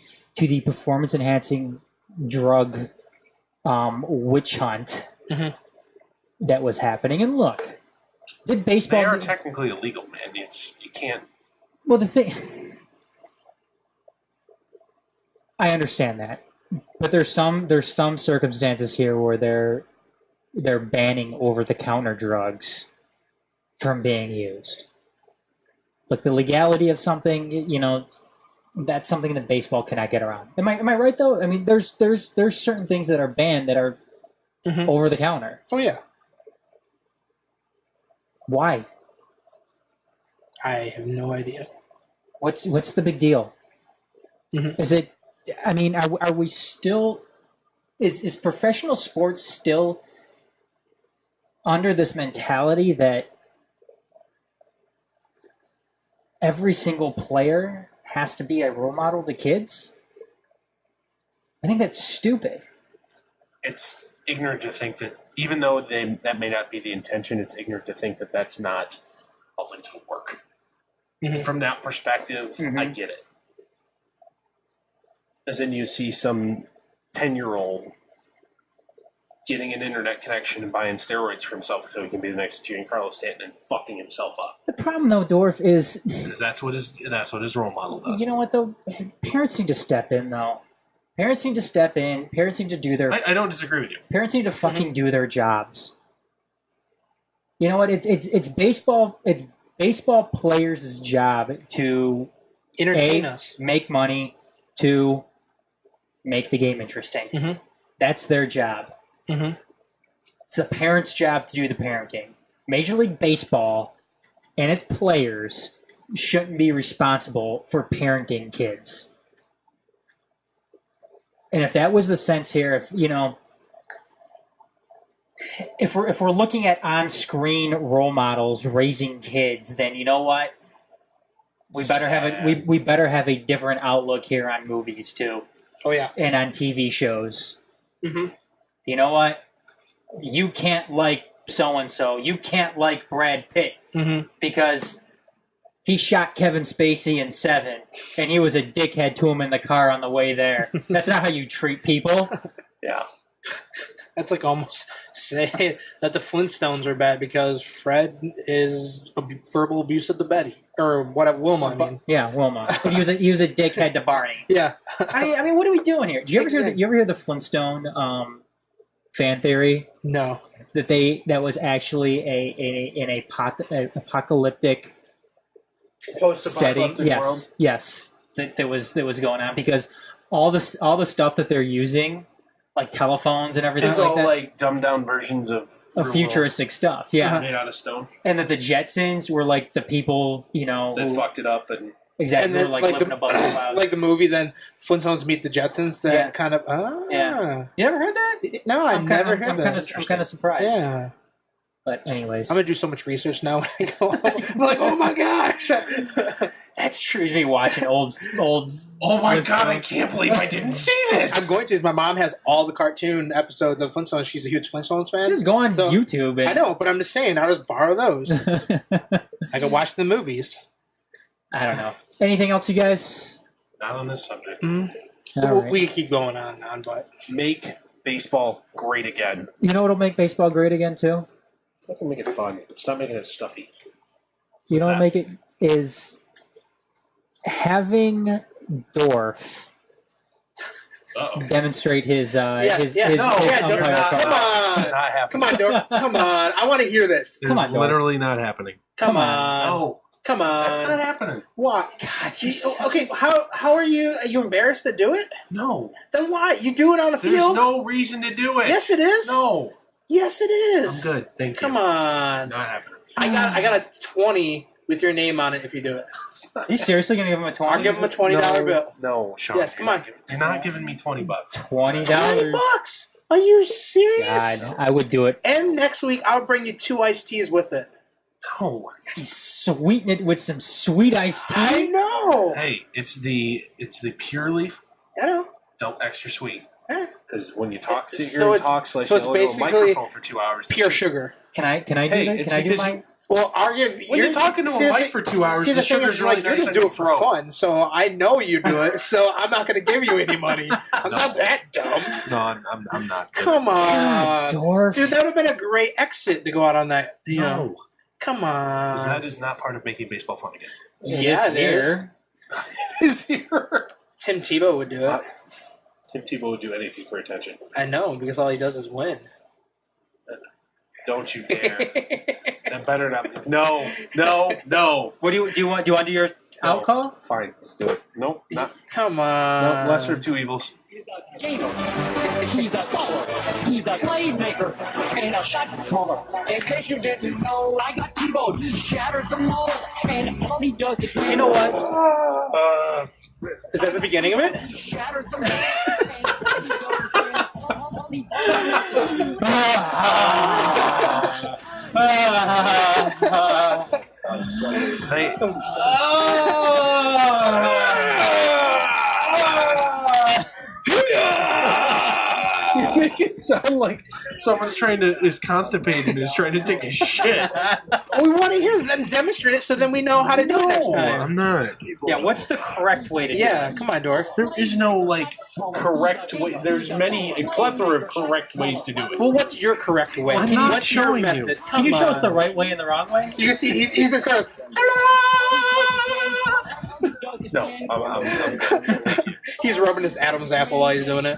performance enhancing drug witch hunt that was happening. And look, did baseball? They are technically illegal, man. You can't. Well, the thing. I understand that, but there's some circumstances here where they're banning over-the-counter drugs from being used. Like the legality of something, that's something that baseball cannot get around. Am I right though? I mean, there's certain things that are banned that are over the counter. Oh yeah. Why? I have no idea. What's the big deal? Is it? I mean, are we still? Is professional sports still under this mentality that every single player has to be a role model to kids? I think that's stupid. It's ignorant to think that, even though that may not be the intention, it's ignorant to think that that's not how things will work. From that perspective, I get it. As in, you see some 10-year-old getting an internet connection and buying steroids for himself so he can be the next Giancarlo Stanton and fucking himself up. The problem, though, Dorf, is Because that's what his role model does. you know what though? Parents need to step in, though. Parents need to step in. Parents need to do their. I don't disagree with you. Parents need to fucking do their jobs. You know what? It's baseball. It's baseball players' job to Entertain us. make money, to make the game interesting. That's their job. It's the parents' job to do the parenting. Major League Baseball and its players shouldn't be responsible for parenting kids. And if that was the sense here, if we're looking at on-screen role models raising kids, then you know what? We better have a different outlook here on movies too. Oh yeah. And on TV shows. You know what? You can't like so-and-so. You can't like Brad Pitt because he shot Kevin Spacey in Seven, and he was a dickhead to him in the car on the way there. That's not how you treat people. Yeah. That's like almost saying that the Flintstones are bad because Fred is verbal abuse of the Betty. Or what, Wilma, I mean. Yeah, Wilma. But he was a dickhead to Barney. Yeah. I mean, what are we doing here? Do you ever hear the Flintstone fan theory? No. That was actually an apocalyptic setting. Yes. That was going on because all the stuff that they're using, like telephones and everything, it's like all that, like dumbed down versions of futuristic stuff. Yeah, made out of stone, and that the Jetsons were like the people that fucked it up and. Exactly, and then, who were like living above the clouds. Like the movie, then Flintstones meet the Jetsons. That kind of yeah. You never heard that? No, I never heard that. I'm kind of surprised. Yeah. But anyways, I'm gonna do so much research now when I go home. I'm like, oh my gosh, that's true. To be watching old. Oh my god! I can't believe I didn't see this. I'm going to. My mom has all the cartoon episodes of Flintstones. She's a huge Flintstones fan. Just go on YouTube. And... I know, but I'm just saying, I'll just borrow those. I can watch the movies. I don't know. Anything else, you guys? Not on this subject. Right. We can keep going on, but make baseball great again. You know what'll make baseball great again too? Fucking make it fun. Stop making it stuffy. You know what make it is having Dorf demonstrate his umpire. Come on, Dorf. Come on. I want to hear this. Come on, literally not happening. Come on. No. Come on. That's not happening. Why? God, okay, how are you? Are you embarrassed to do it? No. Then why? You do it on the field? There's no reason to do it. Yes, it is. No. Yes, it is. I'm good. Thank you. Come on. Not happening. I got a 20 with your name on it if you do it. Are you seriously going to give him a 20? I'll give him a $20 bill. No, Shawn. Yes, come on. You're not giving me $20. $20. $20? Are you serious? God, I would do it. And next week, I'll bring you 2 iced teas with it. No. Sweeten it with some sweet iced tea. I know. Hey, it's the pure leaf. I know. Extra sweet. Yeah. Because when you talk, so it's basically microphone for 2 hours. Pure sugar. Can I do that? Can I do mine? Well, I'll give. When you're talking to a mic for 2 hours, the sugar's really nice. You just do it for fun, so I know you do it. So I'm not going to give you any money. I'm not that dumb. No, I'm not. Come on, Dorf. Dude, that would have been a great exit to go out on that. No. Come on. Because that is not part of making baseball fun again. Yeah, it is. It is here. Tim Tebow would do it. Tim Tebow would do anything for attention. I know, because all he does is win. Don't you dare. That better not be. No. What do you want? Do you want to do your out call? Fine, let's do it. Nope, not. Come on. No, lesser of two evils. He's a gainer. He's a baller. He's a playmaker. And a shot caller. In case you didn't know, I got Tebow. He shattered the mold. And all he does is... You know what? Is that the beginning of it? He shattered the mold. They, you make it sound like someone's is constipated and is trying to take a shit. We want to hear them demonstrate it so then we know how to do it next time. I'm not. Yeah, what's the correct way to do Yeah, it? come on, Dorf. There is no, correct way. There's a plethora of correct ways to do it. Well, what's your correct way? I'm not what's your showing you. method? Can you Come show us on. the right way and the wrong way? You can see he's this guy. No, I'm good. He's rubbing his Adam's apple while he's doing it.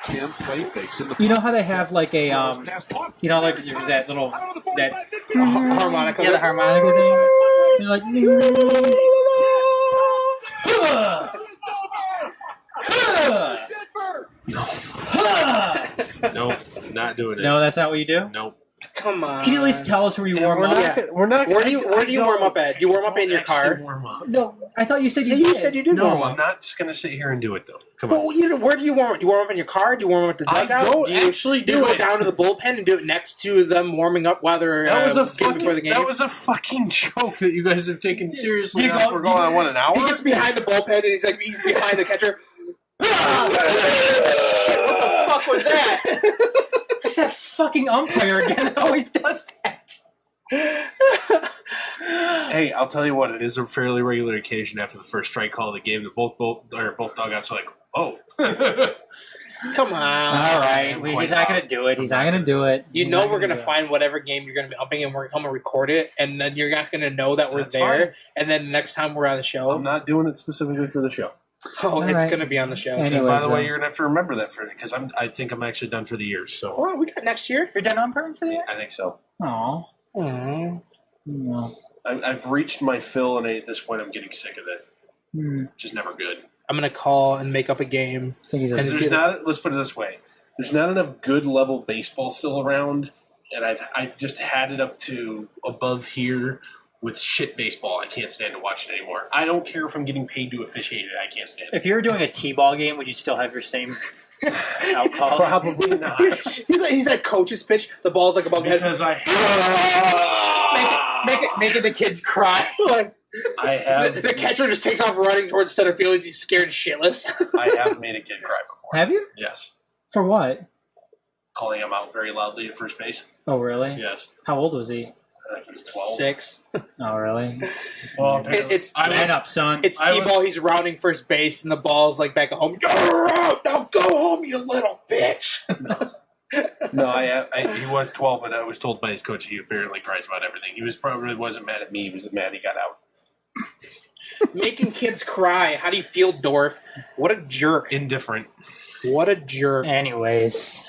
You know how they have like a there's that little Harmonica. the harmonica thing. You're like Nope, not doing it. No, that's not what you do. Nope. Come on. Can you at least tell us where you warm up? We're not. Where do you warm up at? Do you warm up in your car? Warm up. No, I thought you said you You did. said you did warm No, I'm up. not just going to sit here and do it, though. Come on. Well, where do you warm up? Do you warm up in your car? Do you warm up at the I dugout? don't do you actually do you do go it. down to the bullpen and do it next to them warming up while they're That was a getting before the game? That was a fucking joke that you guys have taken seriously. Do you Enough. go- We're going on, what, an hour? He gets behind the bullpen and he's behind the catcher. What the fuck was that? It's that fucking umpire again that always does that. Hey, I'll tell you what, it is a fairly regular occasion after the first strike call of the game that both dugouts are like, oh. Come on. All right, he's not going to do it. He's not going to do it. You He's know not we're gonna going to do it. find whatever game you're going to be upping and we're going to record it, and then you're not going to know that we're That's there, fine. and then next time we're on the show, I'm not doing it specifically for the show. oh, it's right. going to be on the show. Anyway. And by the so- way, you're going to have to remember that for it, because I think I'm actually done for the year, so Well, we got next year. You're done umpiring for the year? I think so. Aw. Aww. No. I've reached my fill, and at this point I'm getting sick of it. Hmm. Which is never good. I'm going to call and make up a game. I think he's Because a, there's not, let's put it this way, there's not enough good level baseball still around, and I've just had it up to above here with shit baseball. I can't stand to watch it anymore. I don't care if I'm getting paid to officiate it. I can't stand it. if you were doing a T-ball game, would you still have your same out calls? Probably not. He's that coach's pitch. The ball's like above his head. Because I Making the kids cry. have The catcher just takes off running towards center field. He's scared shitless. I have made a kid cry before. Have you? Yes. For what? Calling him out very loudly at first base. Oh, really? Yes. How old was he? I think he was 12. 6. Oh, really? Well, apparently- It's Man up, son. It's I T-ball. He's rounding first base, and the ball's like back at home. You're out! Now go home, you little bitch! No, he was 12, and I was told by his coach he apparently cries about everything. He wasn't mad at me. He was mad he got out. Making kids cry. How do you feel, Dorf? What a jerk. Indifferent. What a jerk. Anyways,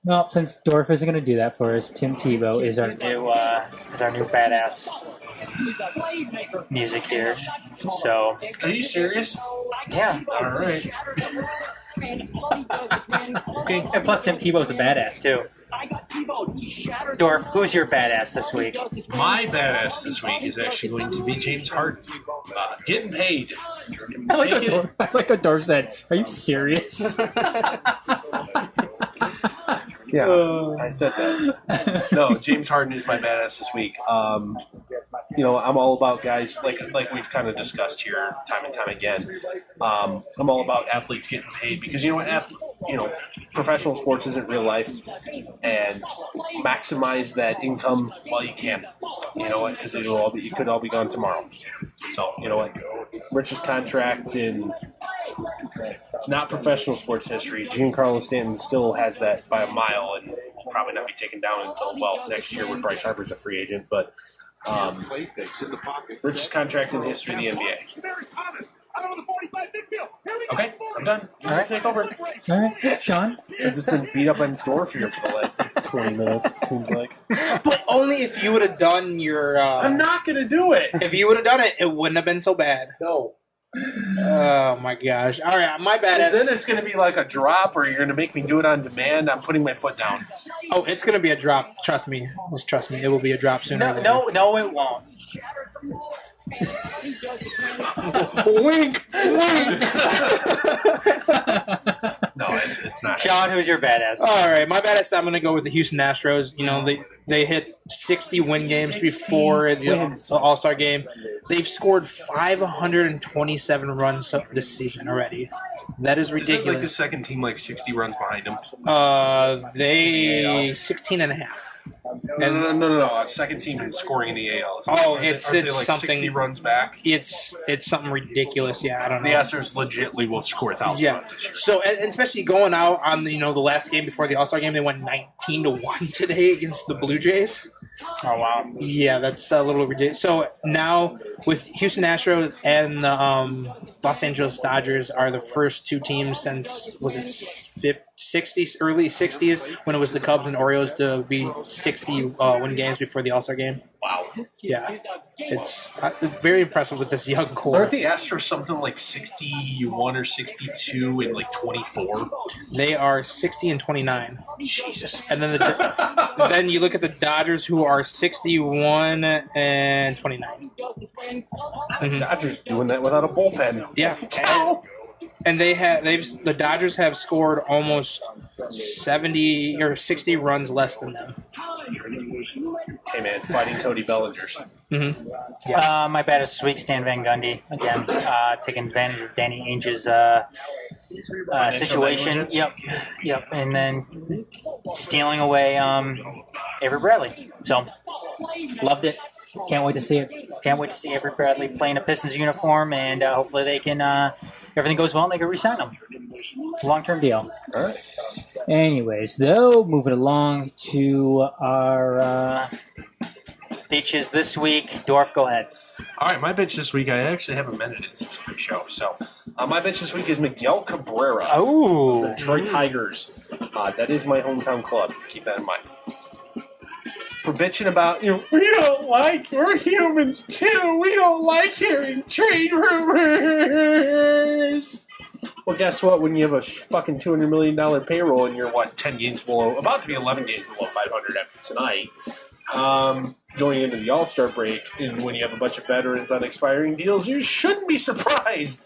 well, since Dorf isn't going to do that for us, Tim Tebow is our new badass music here. So Are you serious? yeah, All right. okay. And plus, Tim Tebow's a badass too. Dorf, who's your badass this week? My badass this week is actually going to be James Harden. Getting paid. I like what Dorf said. Are you serious? Yeah, I said that. No, James Harden is my badass this week. I'm all about guys like we've kind of discussed here time and time again. I'm all about athletes getting paid because you know what, professional sports isn't real life, and maximize that income while you can. You know what? Because it could all be gone tomorrow. So you know what? Richest contract in. It's not professional sports history. Giancarlo Stanton still has that by a mile and will probably not be taken down until, next year when Bryce Harper's a free agent. But richest contract in the history of the NBA. Okay, I'm done. All right, take over. All right, Shawn. Since it's been beat up on Dorf here for the last 20 minutes, it seems like. But only if you would have done your. I'm not going to do it. If you would have done it, it wouldn't have been so bad. No. Oh my gosh! All right, my bad. Then it's going to be like a drop, or you're going to make me do it on demand. I'm putting my foot down. Oh, it's going to be a drop. Trust me. Just trust me. It will be a drop sooner. or later. No, it won't. Wink. No, it's not. Shawn, who's your badass? All right, my badass. I'm going to go with the Houston Astros. You know, they hit 60 win games before the All-Star game. They've scored 527 runs this season already. That is ridiculous. Isn't like the second team like 60 runs behind them? They 16 and a half. No. Second team in scoring in the AL. It's like something 60 runs back. It's something ridiculous. Yeah, I don't know. The Astros legitimately will score 1,000 runs this year. So, and especially going out on the last game before the All-Star game, they went 19-1 today against the Blue Jays. Oh wow. Yeah, that's a little ridiculous. So now with Houston Astros and the Los Angeles Dodgers are the first two teams since early 60s when it was the Cubs and Orioles to be 60 win games before the All-Star game. Wow. Yeah, it's very impressive with this young core. Aren't the Astros something like 61 or 62 and like 24? They are 60 and 29. Jesus. And then then you look at the Dodgers, who are 61 and 29. The Dodgers doing that without a bullpen. Yeah. And the Dodgers have scored almost 70 or 60 runs less than them. Hey man, fighting Cody Bellingers. Mm-hmm. My baddest this week, Stan Van Gundy. Again, taking advantage of Danny Ainge's situation. Yep. And then stealing away Avery Bradley. So, loved it. Can't wait to see it. Can't wait to see Avery Bradley playing a Pistons uniform, and hopefully they can, everything goes well and they can re-sign him. Long-term deal. All right. Anyways, though, moving along to our Beaches this week. Dorf, go ahead. All right, my bench this week, I actually haven't mentioned it since the pre-show. So, my bench this week is Miguel Cabrera. Oh. The Detroit Tigers. That is my hometown club. Keep that in mind. For bitching about, we're humans too. We don't like hearing trade rumors. Well, guess what? When you have a fucking $200 million payroll and you're, 10 games below, about to be 11 games below 500 after tonight, going into the All-Star break, and when you have a bunch of veterans on expiring deals, you shouldn't be surprised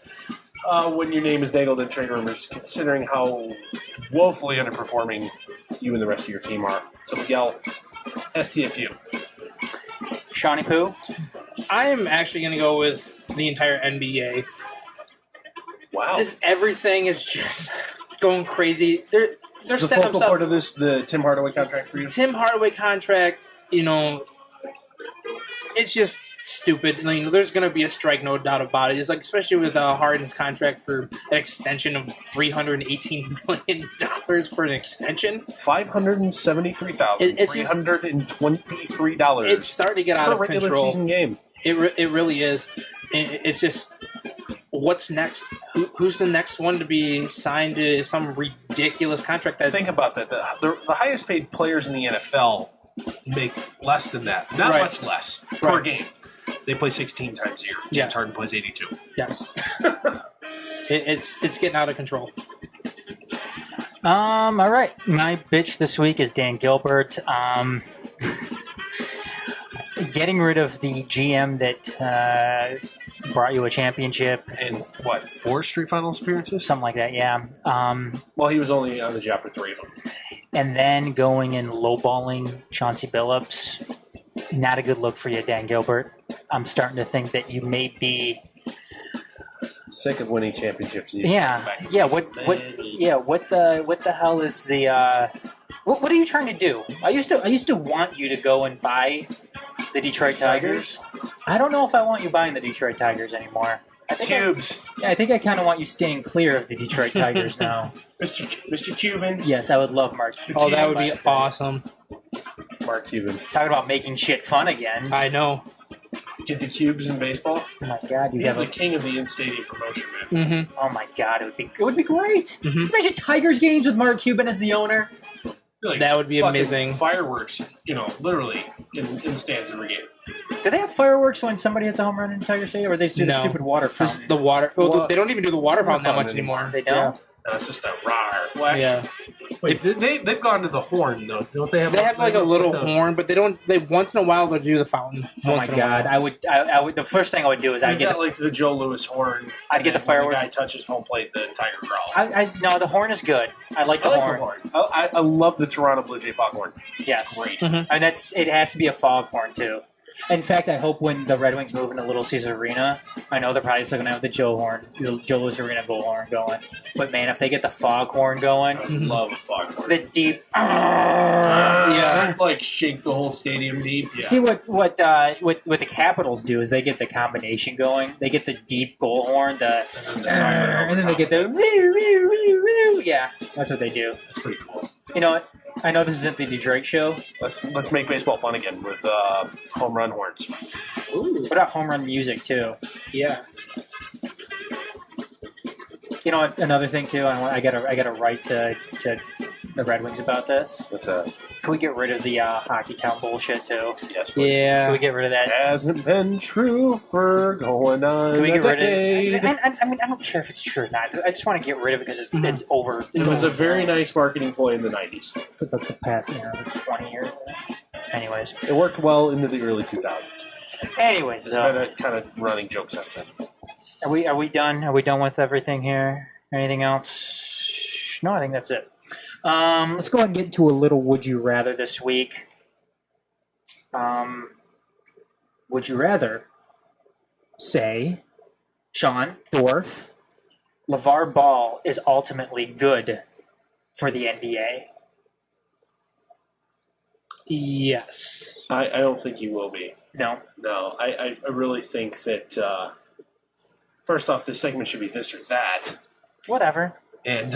when your name is dangled in trade rumors, considering how woefully underperforming you and the rest of your team are. So, Miguel, STFU. Shawnee Poo? I am actually going to go with the entire NBA. Wow. Everything is just going crazy. They're Is the setting focal themselves. part of this the Tim Hardaway contract for you? Tim Hardaway contract, it's just stupid. There's going to be a strike, no doubt about it. It's like, especially with Harden's contract for an extension of $318 million for an extension. $573,323. It's starting to get out of regular control. Season game. It really is. It's just, what's next? Who's the next one to be signed to some ridiculous contract? Think about that. The highest paid players in the NFL make less than that. Not Right. much less per game. They play 16 times a year. James Harden plays 82. Yes. It's getting out of control. All right. My bitch this week is Dan Gilbert. Getting rid of the GM that brought you a championship. And 4 straight finals appearances? Something like that, yeah. Well, he was only on the job for 3 of them. And then going and lowballing Chauncey Billups. Not a good look for you, Dan Gilbert. I'm starting to think that you may be Sick of winning championships. Yeah. What the hell is the what are you trying to do? I used to want you to go and buy the Detroit Tigers. I don't know if I want you buying the Detroit Tigers anymore. I think I kind of want you staying clear of the Detroit Tigers now. Mr. Cuban. Yes, I would love Mark. Oh, that would be awesome. Mark Cuban. Talking about making shit fun again. I know. Get the cubes in baseball. Oh my God, you He's have the king of the in-stadium promotion, man. Mm-hmm. Oh my God, it would be great. Mhm. Imagine Tigers games with Mark Cuban as the owner. Like That would be fucking amazing. Fireworks, literally in the stands every game. Do they have fireworks when somebody hits a home run in Tiger Stadium, or they just do the No. stupid water Just fountain? the water. Well, they don't even do the water fountain that fountain much anymore. They don't. No, it's just a rawr. Well, Yeah. Wait, they've gone to the horn though, don't they? They have like a little horn, but they don't. They once in a while they'll do the fountain. Oh my Once in a God, while. I would. The first thing I would do is I'd I've get got like the Joe Louis horn. I'd get the and when fireworks. The guy touches home plate, the tiger growl. no, the horn is good. I like the I like horn. the horn. I love the Toronto Blue Jay foghorn. Yes, Great. Mhm. and it has to be a foghorn too. In fact, I hope when the Red Wings move into Little Caesar Arena, I know they're probably still going to have the Joe Louis Arena goal horn going. But man, if they get the foghorn going, I love a foghorn. the deep. Yeah, like shake the whole stadium deep. Yeah. See what the Capitals do is they get the combination going. They get the deep goal horn, and then the siren over and then they top get the of it. woo woo woo woo. Yeah, that's what they do. That's pretty cool. You know what? I know this isn't the Detroit show. Let's make baseball fun again with home run horns. What about home run music too? Yeah. You know what? Another thing too. I got to write to the Red Wings about this. What's that? Can we get rid of the Hockey Town bullshit too? Yes, please. Can we Yeah. get rid of that? Hasn't been true for going on Can we a get rid of decade. it? And I mean, I don't care if it's true or not. I just want to get rid of it because it's over. It was a very nice marketing ploy in the 90s. for the past 20 years. Anyways, It worked well into the early 2000s. anyways, It's been a kind of running joke since then. are we done? Are we done with everything here? Anything else? No, I think that's it. Let's go ahead and get into a little would you rather this week. Would you rather say Shawn, Dorf, LeVar Ball is ultimately good for the NBA? Yes. I don't think he will be. No. No, I really think that, first off, this segment should be this or that. Whatever. And,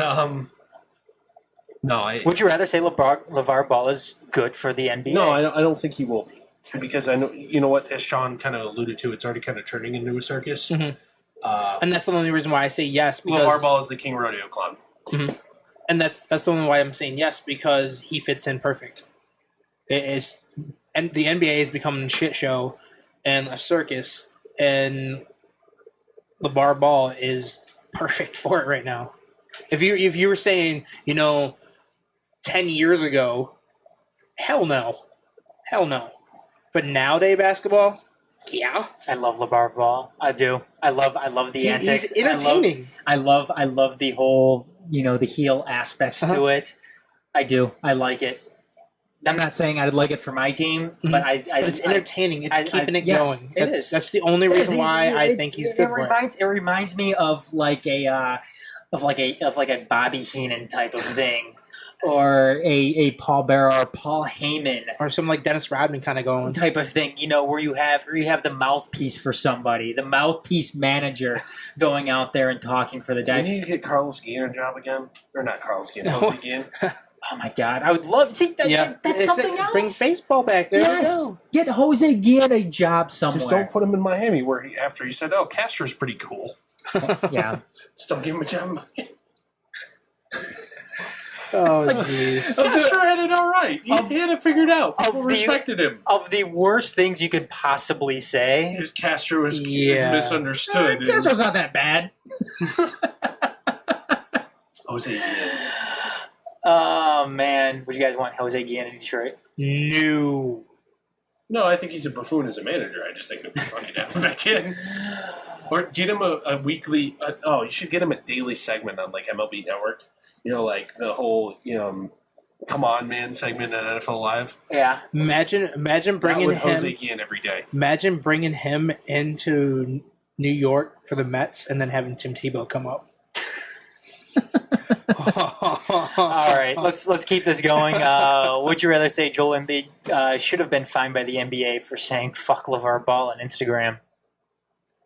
no, Would you rather say LeVar Ball is good for the NBA? No, I don't think he will be. Because I know, you know what, as Shawn kind of alluded to, it's already kind of turning into a circus. Mhm. And that's the only reason why I say yes. Because LeVar Ball is the king rodeo clown. And that's the only why I'm saying yes, because he fits in perfect. It is, and the NBA is becoming a shit show and a circus, and LeVar Ball is perfect for it right now. If you were saying, 10 years ago, hell no. But nowadays basketball, yeah, I love LeVar Ball. I do. I love the antics. he's entertaining. I love the whole, the heel aspects to it. I do. I like it. I'm not saying I'd like it for my team, but but it's entertaining. It's keeping it yes, going. It is. That's the only reason why I think he's good for it. It reminds me of like a Bobby Heenan type of thing, or a Paul Bearer or Paul Heyman Or something like Dennis Rodman kind of going. type of thing, where you have the mouthpiece for somebody, the mouthpiece manager going out there and talking for the Do you guy. need to get Carlos Guillen a job again? Or not Carlos Guillen, Jose Guillen? Oh my God, I would love. See, that's something else. Bring baseball back. There Yes, we go. get Jose Guillen a job somewhere. Just don't put him in Miami, where after he said, "Oh, Castro's pretty cool." Yeah. Just don't give him a job. Oh, jeez. Castro had it all right. He had it figured out. People respected him. Of the worst things you could possibly say, His Castro is Yeah. misunderstood. Castro's not that bad. Jose Guillen. Oh man, would you guys want Jose Guillen in Detroit? No. No, I think he's a buffoon as a manager. I just think it'd be funny to have him back in. Or get him a weekly. You should get him a daily segment on like MLB Network. Like the whole "Come On Man" segment on NFL Live. Yeah. Imagine That bringing with him. Jose Guillen every day. Imagine bringing him into New York for the Mets, and then having Tim Tebow come up. All right, let's keep this going. Would you rather say Joel Embiid should have been fined by the NBA for saying "fuck LeVar Ball" on Instagram?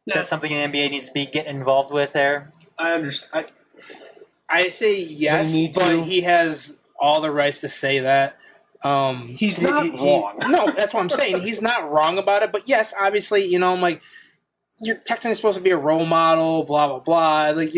Is that something the NBA needs to be getting involved with there? I understand. I say yes, They need but to. he has all the rights to say that. He's not wrong. No, that's what I'm saying. He's not wrong about it. But yes, obviously, I'm like, you're technically supposed to be a role model, blah, blah, blah. Like,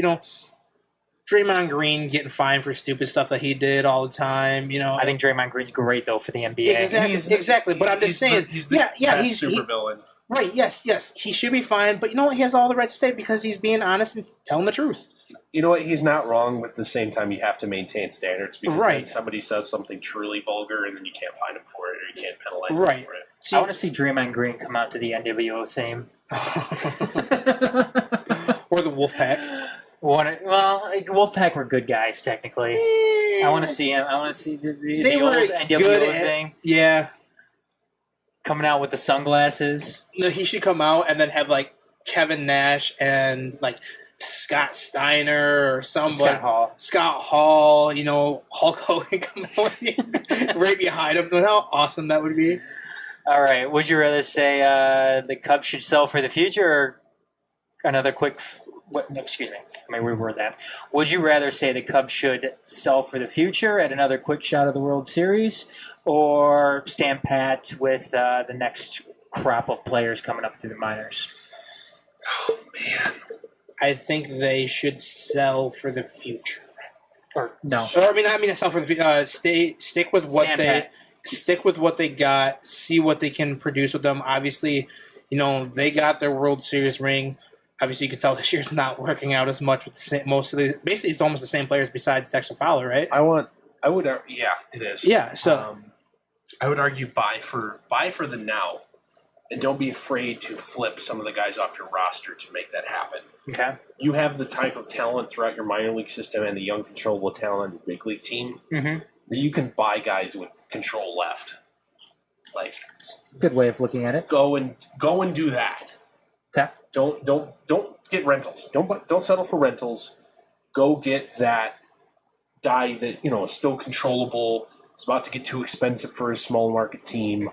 Draymond Green getting fined for stupid stuff that he did all the time, I think Draymond Green's great, though, for the NBA. Exactly. But I'm just saying, he's the best supervillain. Right, yes. He should be fined. But you know what? He has all the right to stay because he's being honest and telling the truth. You know what? He's not wrong, but at the same time, you have to maintain standards because then somebody says something truly vulgar and then you can't fine him for it or you can't penalize him for it. I want to see Draymond Green come out to the NWO theme. Or the Wolfpack. Wolfpack were good guys, technically. I want to see him. I want to see the old NWO thing. Yeah. Coming out with the sunglasses. No, he should come out and then have, like, Kevin Nash and, like, Scott Steiner or somebody. Scott Hall, Hulk Hogan come out right behind him. How awesome that would be. All right. Would you rather say the Cubs should sell for the future or another quick... excuse me. Let me reword that. Would you rather say the Cubs should sell for the future at another quick shot of the World Series or stand pat with the next crop of players coming up through the minors? Oh, man. I think they should sell for the future. Or no. Or I mean, sell for the future. Stick with what they got. See what they can produce with them. Obviously, they got their World Series ring. Obviously, you can tell this year's not working out as much with basically it's almost the same players besides Dexter Fowler, right? Yeah, it is. Yeah, so I would argue buy for the now, and don't be afraid to flip some of the guys off your roster to make that happen. Okay. You have the type of talent throughout your minor league system and the young controllable talent in the big league team that you can buy guys with control left. Like, good way of looking at it. Go and do that. Okay. Don't get rentals. Don't settle for rentals. Go get that guy that is still controllable. It's about to get too expensive for a small market team,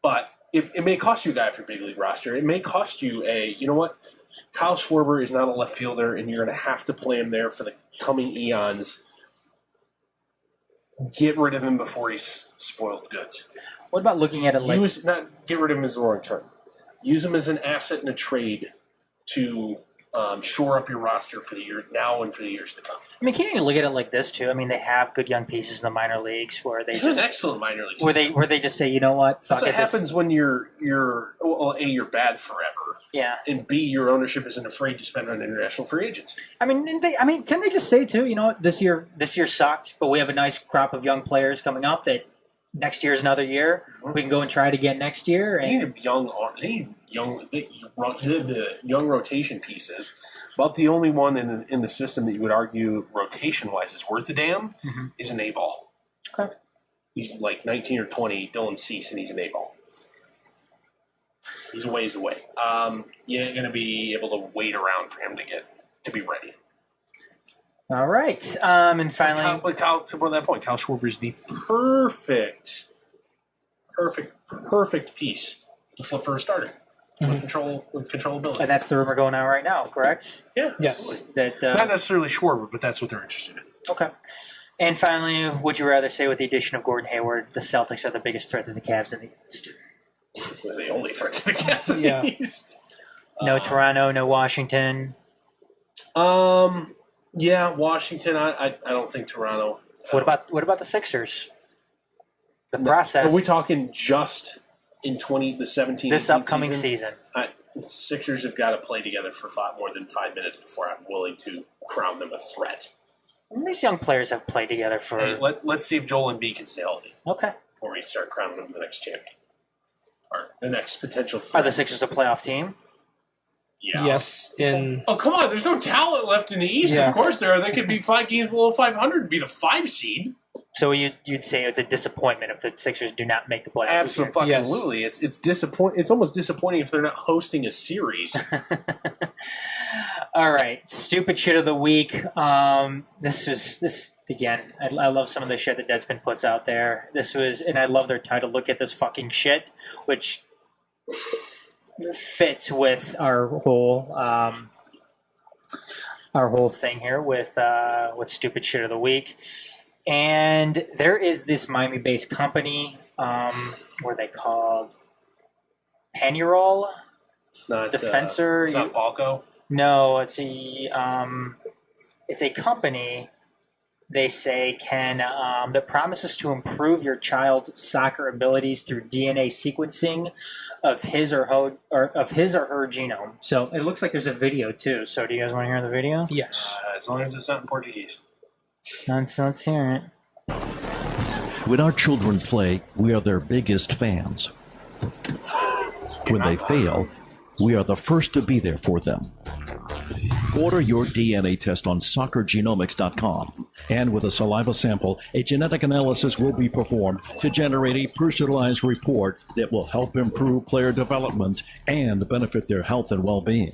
but it may cost you a guy for big league roster. It may cost you Kyle Schwarber is not a left fielder, and you're going to have to play him there for the coming eons. Get rid of him before he's spoiled goods. What about looking at it like... Get rid of him is the wrong term. Use him as an asset in a trade to shore up your roster for the year now and for the years to come. I mean, can't you look at it like this too? I mean, they have good young pieces in the minor leagues where they an excellent minor league system. Where they just say, you know what? That's what happens when you're A, you're bad forever. Yeah. And B, your ownership isn't afraid to spend on international free agents. I mean, can they just say too? You know what? This year sucked, but we have a nice crop of young players coming up that. Next year's another year. We can go and try it again next year. And They need young rotation pieces. About the only one in the system that you would argue rotation-wise is worth a damn is an A-ball. Okay. He's like 19 or 20, Dylan Cease, and he's an A-ball. He's a ways away. You ain't going to be able to wait around for him to be ready. All right, and finally, to that point, Kyle Schwarber is the perfect piece to flip for a starter with controllability. And that's the rumor going on right now, correct? Yeah, yes. That not necessarily Schwarber, but that's what they're interested in. Okay. And finally, would you rather say with the addition of Gordon Hayward, the Celtics are the biggest threat to the Cavs in the East? They're the only threat to the Cavs in the East. No Toronto, no Washington. Yeah, Washington. I don't think Toronto. What about the Sixers? The process. Are we talking just in the 17? This upcoming season? Sixers have got to play together for more than 5 minutes before I'm willing to crown them a threat. And these young players have played together for. Hey, let's see if Joel Embiid can stay healthy. Okay. Before we start crowning them the next champion or the next potential threat. Are the Sixers a playoff team? Yeah. Yes. Oh, come on. There's no talent left in the East. Yeah. Of course there are. There could be 5 games below 500 and be the 5 seed. So you'd say it's a disappointment if the Sixers do not make the playoffs. Absolutely. Yes. It's disappointing. It's almost disappointing if they're not hosting a series. All right. Stupid shit of the week. This again. I love some of the shit that Deadspin puts out there. And I love their title. Look at this fucking shit, which fits with our whole thing here with stupid shit of the week. And there is this Miami-based company, what are they called? Panurol? It's not Defensor. It's not Balco. No, it's a company. They say that promises to improve your child's soccer abilities through DNA sequencing of his or her genome. So it looks like there's a video too. So do you guys want to hear the video? Yes. As long as it's not in Portuguese. Let's hear it. When our children play, we are their biggest fans. When they fail, we are the first to be there for them. Order your DNA test on soccergenomics.com, and with a saliva sample, a genetic analysis will be performed to generate a personalized report that will help improve player development and benefit their health and well-being.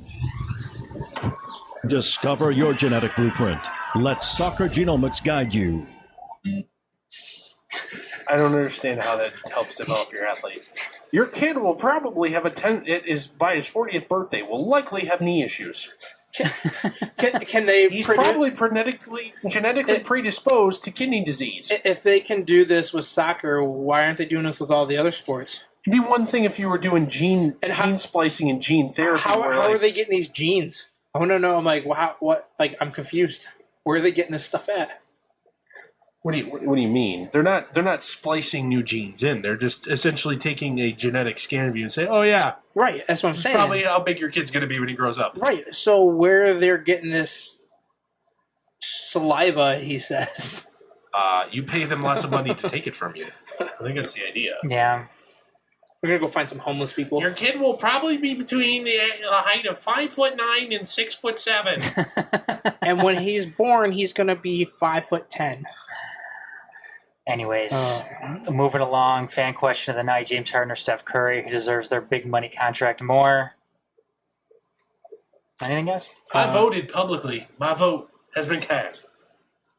Discover your genetic blueprint. Let Soccer Genomics guide you. I don't understand how that helps develop your athlete. Your kid will probably have by his 40th birthday, will likely have knee issues. Can they? He's probably genetically predisposed to kidney disease. If they can do this with soccer, why aren't they doing this with all the other sports? It'd be one thing if you were doing gene splicing and gene therapy. How are they getting these genes? I want to know. I'm like, what? Like, I'm confused. Where are they getting this stuff at? What do you mean? They're not splicing new genes in. They're just essentially taking a genetic scan of you and say, "Oh yeah, right." That's what I'm saying. Probably how big your kid's going to be when he grows up. Right. So where they're getting this saliva, he says. You pay them lots of money to take it from you. I think that's the idea. Yeah. We're gonna go find some homeless people. Your kid will probably be between the height of 5'9" and 6'7". And when he's born, he's gonna be 5'10". Anyways, moving along, fan question of the night, James Harden or Steph Curry, who deserves their big money contract more? Anything, guys? I voted publicly. My vote has been cast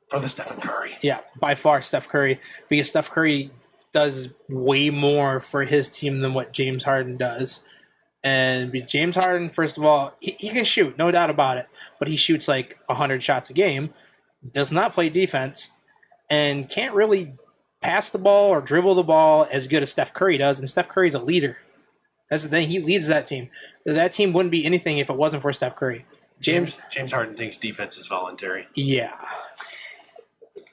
for the Stephen Curry. Yeah, by far Steph Curry, because Steph Curry does way more for his team than what James Harden does. And James Harden, first of all, he can shoot, no doubt about it, but he shoots like 100 shots a game, does not play defense, and can't really pass the ball or dribble the ball as good as Steph Curry does. And Steph Curry's a leader. That's the thing. He leads that team. That team wouldn't be anything if it wasn't for Steph Curry. James Harden thinks defense is voluntary. Yeah.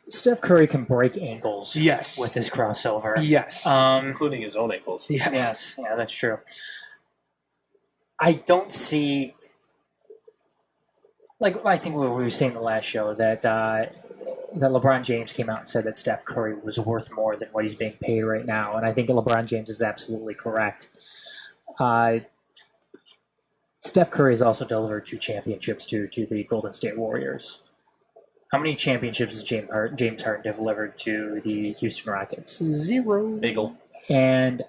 Steph Curry can break ankles. Yes. With his crossover. Yes. Including his own ankles. Yes. Yeah, that's true. I don't see... Like, I think what we were saying in the last show, that LeBron James came out and said that Steph Curry was worth more than what he's being paid right now, and I think LeBron James is absolutely correct. Steph Curry has also delivered 2 championships to the Golden State Warriors. How many championships has James Harden delivered to the Houston Rockets? 0. Bagel. And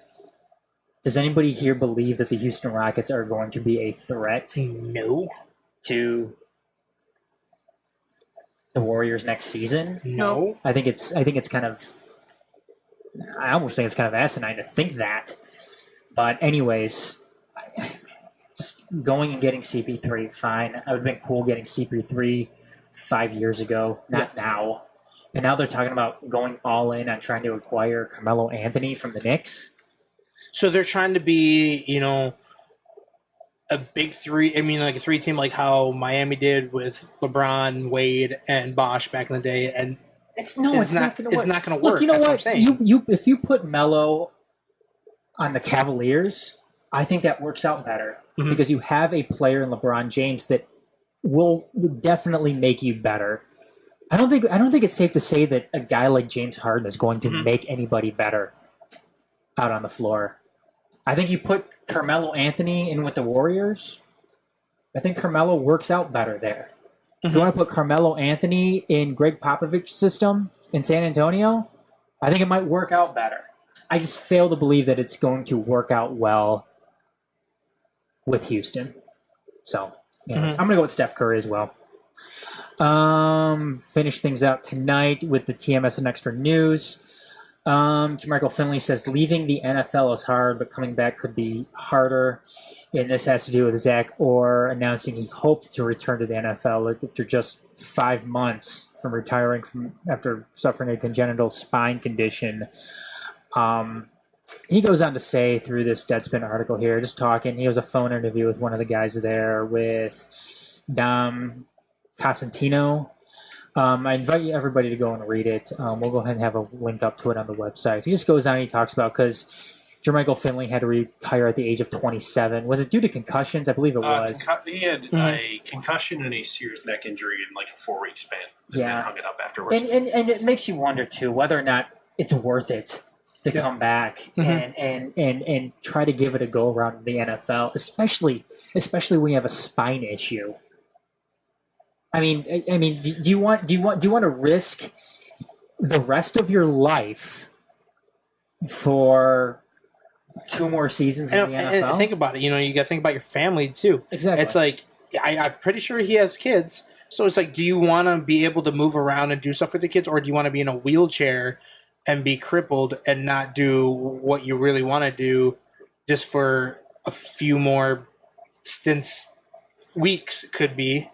does anybody here believe that the Houston Rockets are going to be a threat? No. To the Warriors next season? No. I think it's kind of, I almost think it's kind of asinine to think that. But anyways, just going and getting CP3, fine. It would have been cool getting CP3 5 years ago, not now. And now they're talking about going all in on trying to acquire Carmelo Anthony from the Knicks. So they're trying to be, a big three. I mean, like a 3 team, like how Miami did with LeBron, Wade, and Bosh back in the day. And it's not going to work. It's not going to work. Look, you know That's what? I'm saying. If you put Melo on the Cavaliers, I think that works out better because you have a player in LeBron James that will definitely make you better. I don't think it's safe to say that a guy like James Harden is going to make anybody better out on the floor. I think you put Carmelo Anthony in with the Warriors, I think Carmelo works out better there. If you want to put Carmelo Anthony in Greg Popovich's system in San Antonio, I think it might work out better. I just fail to believe that it's going to work out well with Houston. So, anyways, I'm going to go with Steph Curry as well. Finish things out tonight with the TMSNX Extra news. Jermichael Finley says leaving the NFL is hard, but coming back could be harder. And this has to do with Zach Orr announcing he hoped to return to the NFL after just 5 months from retiring after suffering a congenital spine condition. He goes on to say through this Deadspin article here, just talking, he was a phone interview with one of the guys there with Dom Cosentino. I invite everybody to go and read it. We'll go ahead and have a link up to it on the website. He just goes on and he talks about, because Jermichael Finley had to retire at the age of 27. Was it due to concussions? I believe it was. He had a concussion and a serious neck injury in like a 4-week span. And then hung it up afterwards. And it makes you wonder, too, whether or not it's worth it to come back and try to give it a go around in the NFL, especially when you have a spine issue. I mean, do you want to risk the rest of your life for 2 more seasons in the NFL? And think about it. You got to think about your family too. Exactly. It's like I'm pretty sure he has kids, so it's like, do you want to be able to move around and do stuff with the kids, or do you want to be in a wheelchair and be crippled and not do what you really want to do just for a few more stints, weeks could be,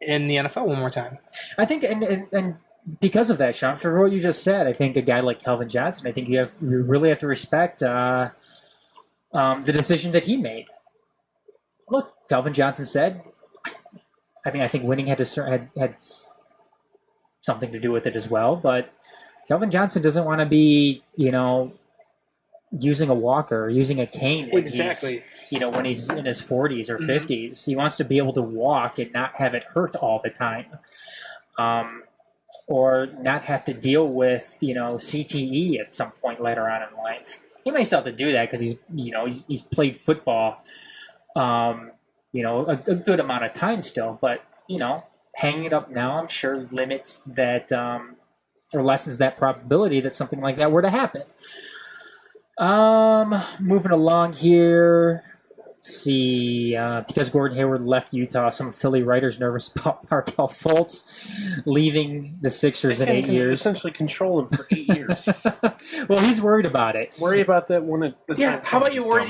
in the NFL one more time? I think, and because of that, Shawn, for what you just said, I think a guy like Calvin Johnson, I think you really have to respect the decision that he made. Look, Calvin Johnson said, I mean, I think winning had something to do with it as well, but Calvin Johnson doesn't want to be, using a walker, using a cane when when he's in his 40s or 50s. He wants to be able to walk and not have it hurt all the time, or not have to deal with CTE at some point later on in life. He may still have to do that because he's played football, a good amount of time still, but hanging it up now, I'm sure limits that or lessens that probability that something like that were to happen. Moving along here. Let's see. Because Gordon Hayward left Utah, some Philly writers nervous about Markelle Fultz leaving the Sixers in 8 years. Essentially control him for 8 years. Well, he's worried about it. Worry about that when how about you worry?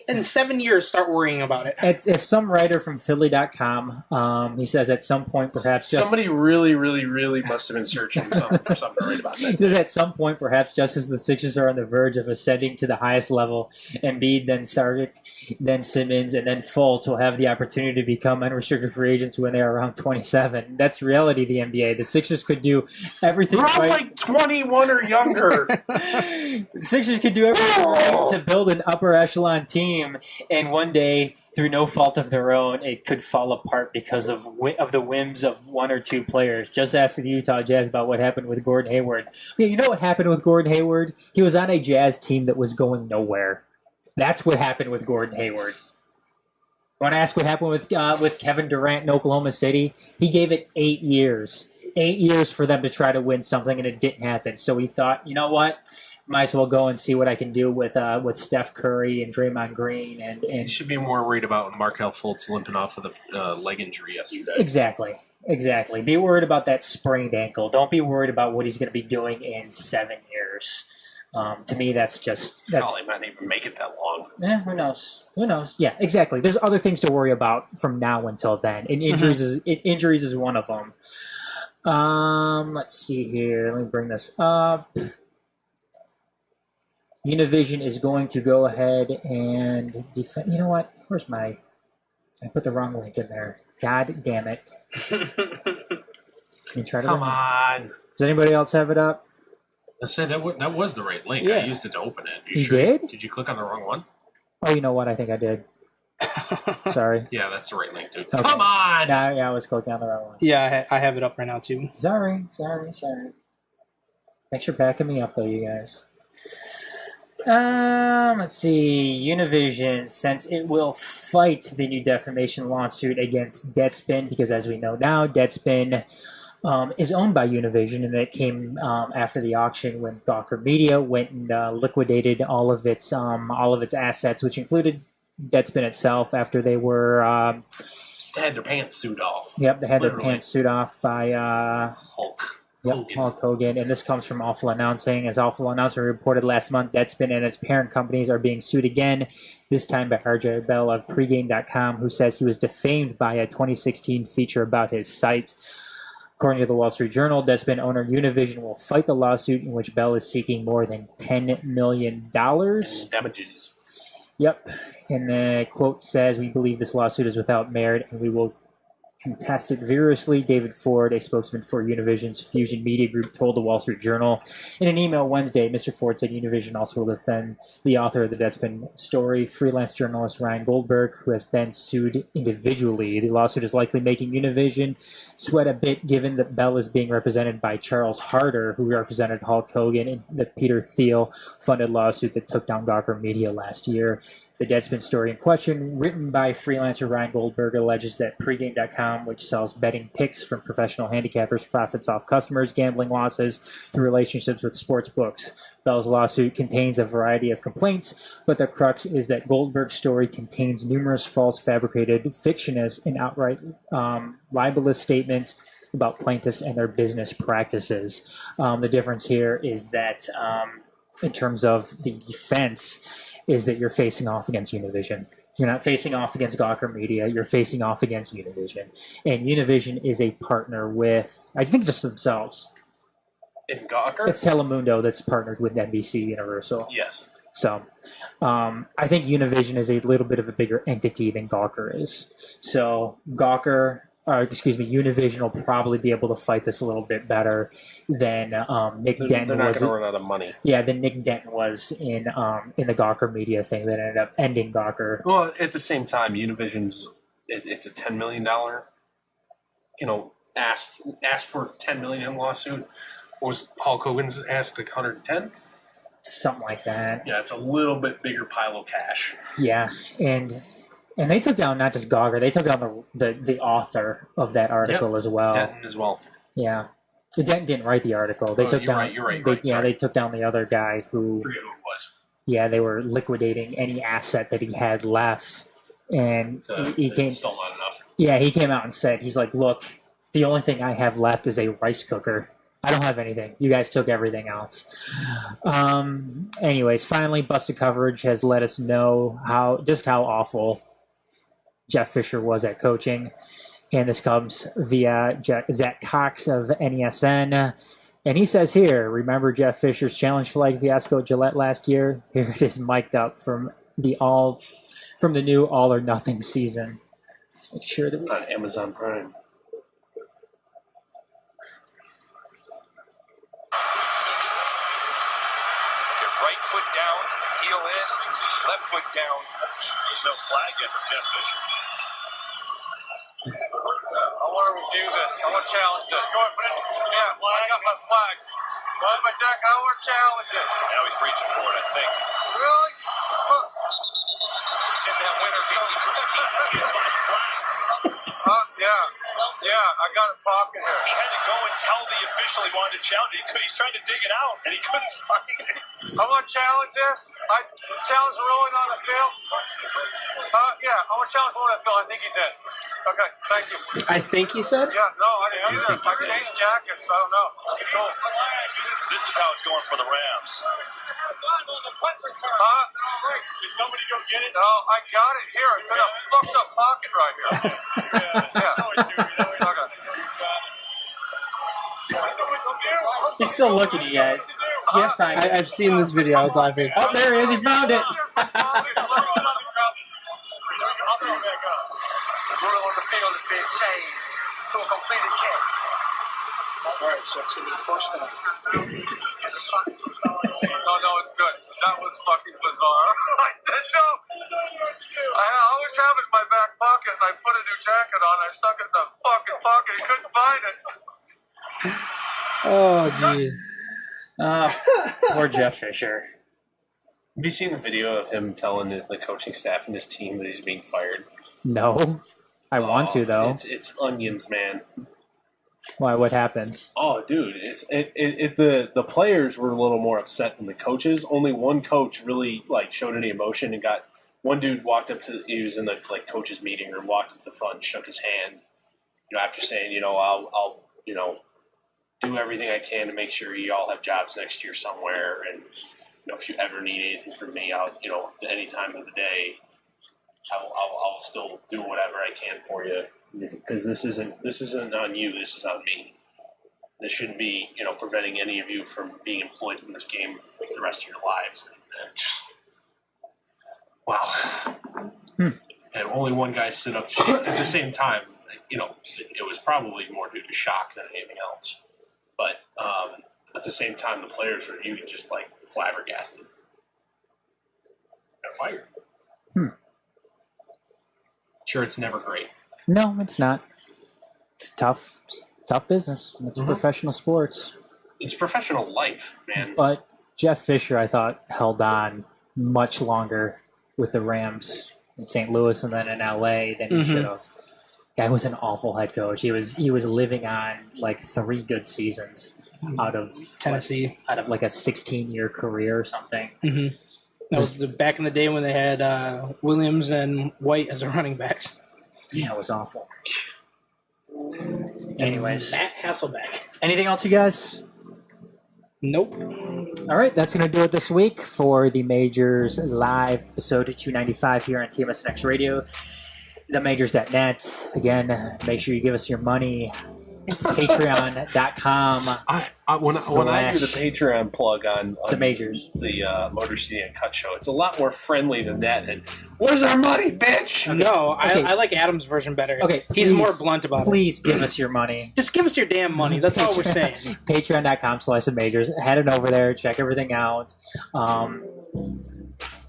In 7 years, start worrying about it. If some writer from Philly.com, he says at some point perhaps somebody really, really, really must have been searching for something to write about that. At some point, perhaps just as the Sixers are on the verge of ascending to the highest level, Embiid, then Sarkic, then Simmons, and then Fultz will have the opportunity to become unrestricted free agents when they are around 27. That's the reality of the NBA. The Sixers could do everything right. Like 21 or younger. The Sixers could do everything right to build an upper echelon team, and one day, through no fault of their own, it could fall apart because of the whims of 1 or 2 players. Just ask the Utah Jazz about what happened with Gordon Hayward. Yeah, you know what happened with Gordon Hayward? He was on a Jazz team that was going nowhere. That's what happened with Gordon Hayward. You want to ask what happened with Kevin Durant in Oklahoma City? He gave it 8 years. 8 years for them to try to win something, and it didn't happen. So he thought, you know what? Might as well go and see what I can do with Steph Curry and Draymond Green. And you should be more worried about Markelle Fultz limping off with a leg injury yesterday. Exactly. Be worried about that sprained ankle. Don't be worried about what he's going to be doing in 7 years. To me, that's Probably might not even make it that long. Yeah, who knows? Yeah, exactly. There's other things to worry about from now until then, and injuries is one of them. Let's see here. Let me bring this up. Univision is going to go ahead and defend. You know what? I put the wrong link in there. God damn it! Come on. Does anybody else have it up? I said that was the right link. Yeah. I used it to open it. You did? Did you click on the wrong one? Oh, you know what? I think I did. Sorry. Yeah, that's the right link, dude. Okay. Come on! Yeah, I was clicking on the wrong one. Yeah, I have it up right now, too. Sorry. Thanks for backing me up, though, you guys. Let's see. Univision, since it will fight the new defamation lawsuit against Deadspin, because as we know now, Deadspin is owned by Univision, and it came after the auction when Gawker Media went and liquidated all of its assets, which included Deadspin itself. After they had their pants sued off. Yep, they had their pants sued off by Hulk. Yep, Hulk Hogan. And this comes from Awful Announcing. As Awful Announcing reported last month, Deadspin and its parent companies are being sued again, this time by RJ Bell of pregame.com, who says he was defamed by a 2016 feature about his site. According to the Wall Street Journal, Deadspin owner Univision will fight the lawsuit in which Bell is seeking more than $10 million. Damages. Yep. And the quote says, "We believe this lawsuit is without merit and we will contest it vigorously." David Ford, a spokesman for Univision's Fusion Media Group, told the Wall Street Journal in an email Wednesday. Mr. Ford said Univision also will defend the author of the Deadspin story, freelance journalist Ryan Goldberg, who has been sued individually. The lawsuit is likely making Univision sweat a bit, given that Bell is being represented by Charles Harder, who represented Hulk Hogan in the Peter Thiel-funded lawsuit that took down Gawker Media last year. The Deadspin story in question, written by freelancer Ryan Goldberg, alleges that pregame.com, which sells betting picks from professional handicappers, profits off customers' gambling losses through relationships with sports books. Bell's lawsuit contains a variety of complaints, but the crux is that Goldberg's story contains numerous false, fabricated, fictitious, and outright libelous statements about plaintiffs and their business practices. The difference here is that in terms of the defense, is that you're facing off against Univision. You're not facing off against Gawker Media. You're facing off against Univision. And Univision is a partner with, I think, just themselves. In Gawker? It's Telemundo that's partnered with NBC Universal. Yes. So I think Univision is a little bit of a bigger entity than Gawker is. So Univision will probably be able to fight this a little bit better than Nick Denton They're not was. going to run out of money. Yeah, than Nick Denton was in the Gawker Media thing that ended up ending Gawker. Well, at the same time, Univision's it's a $10 million, asked for $10 million lawsuit. Was Hulk Hogan's asked like 110? Something like that. Yeah, it's a little bit bigger pile of cash. Yeah, and they took down not just Gawker, they took down the author of that article as well. Denton as well. Yeah. Denton didn't write the article. They took down. You're right. They took down the other guy who. I forget who it was. Yeah, they were liquidating any asset that he had left, and he came. Still not enough. Yeah, he came out and said, he's like, "Look, the only thing I have left is a rice cooker. I don't have anything. You guys took everything else." Anyways, finally, Busted Coverage has let us know how awful Jeff Fisher was at coaching. And this comes via Zach Cox of NESN. And he says here, remember Jeff Fisher's challenge flag fiasco at Gillette last year? Here it is mic'd up from the new All or Nothing season. Let's make sure that on Amazon Prime. Get right foot down, heel in, left foot down. There's no flag yet from Jeff Fisher. I want to review this. I want to challenge this. Go ahead, put it. Yeah, well, I got my flag. But my deck, I want to challenge it. Now he's reaching for it, I think. Really? It's in that winner field. He's yeah, I got it pocket here. He had to go and tell the official he wanted to challenge it. He's trying to dig it out, and he couldn't find it. I want to challenge this. I challenge the rolling on the field. Yeah, I want to challenge the rolling on the field. I think he's in. Okay, thank you. I think he said? Yeah, no, I changed jackets. I don't know. Cool. This is how it's going for the Rams. Did somebody go get it? No, I got it here. It's in a fucked up pocket right here. he's still looking at you guys. Can't find it. I've seen this video. I was laughing. Oh, there he is. He found it. The rule on the field is being changed to a completed catch. All right, so it's going to be first down. No, it's good. That was fucking bizarre. I didn't know. I always have it in my back pocket, and I put a new jacket on. I stuck it in the fucking pocket. He couldn't find it. Oh, gee. Poor Jeff Fisher. Have you seen the video of him telling the coaching staff and his team that he's being fired? No. I want to, though. It's onions, man. Why? What happens? Oh, dude, the players were a little more upset than the coaches. Only one coach really showed any emotion and got one dude walked up to. He was in the coach's meeting room, walked up to the front, and shook his hand. After saying, I'll do everything I can to make sure you all have jobs next year somewhere. And if you ever need anything from me, I'll at any time of the day, I'll still do whatever I can for you. Because this isn't on you. This is on me. This shouldn't be preventing any of you from being employed in this game the rest of your lives. And just, wow. And only one guy stood up at the same time. It was probably more due to shock than anything else. But at the same time, the players were just like flabbergasted. Got fired. Sure, it's never great. No, it's not. It's tough business. It's professional sports. It's professional life, man. But Jeff Fisher, I thought, held on much longer with the Rams in St. Louis and then in LA than he should have. Guy was an awful head coach. He was living on like 3 good seasons out of Tennessee, out of like a 16-year career or something. That was back in the day when they had Williams and White as their running backs. Yeah, it was awful. Anyways, Matt Hasselbeck. anything else, you guys? Nope. All right, that's going to do it this week for the Majors Live episode 295 here on TMSNX Radio. TheMajors.net. Again, make sure you give us your money. Patreon.com. When I do the Patreon plug on the Majors, the Motor City and Cut Show, it's a lot more friendly than that. And where's our money, bitch? No, Okay. I like Adam's version better. Okay, he's more blunt about it. Please give us your money. Just give us your damn money. That's all we're saying. Patreon.com/themajors. Head on over there, check everything out.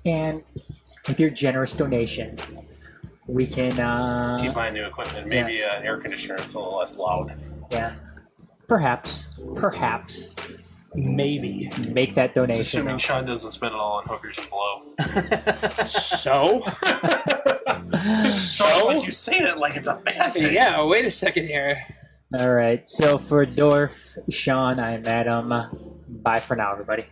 And with your generous donation, we can keep buying new equipment. Maybe yes. an air conditioner that's a little less loud. Yeah. Perhaps Maybe. make that donation. Assuming Shawn doesn't spend it all on hookers and blow. So? Like you saying it like it's a bad thing. Yeah, wait a second here. All right. So for Dorf, Shawn, I'm Adam. Bye for now, everybody.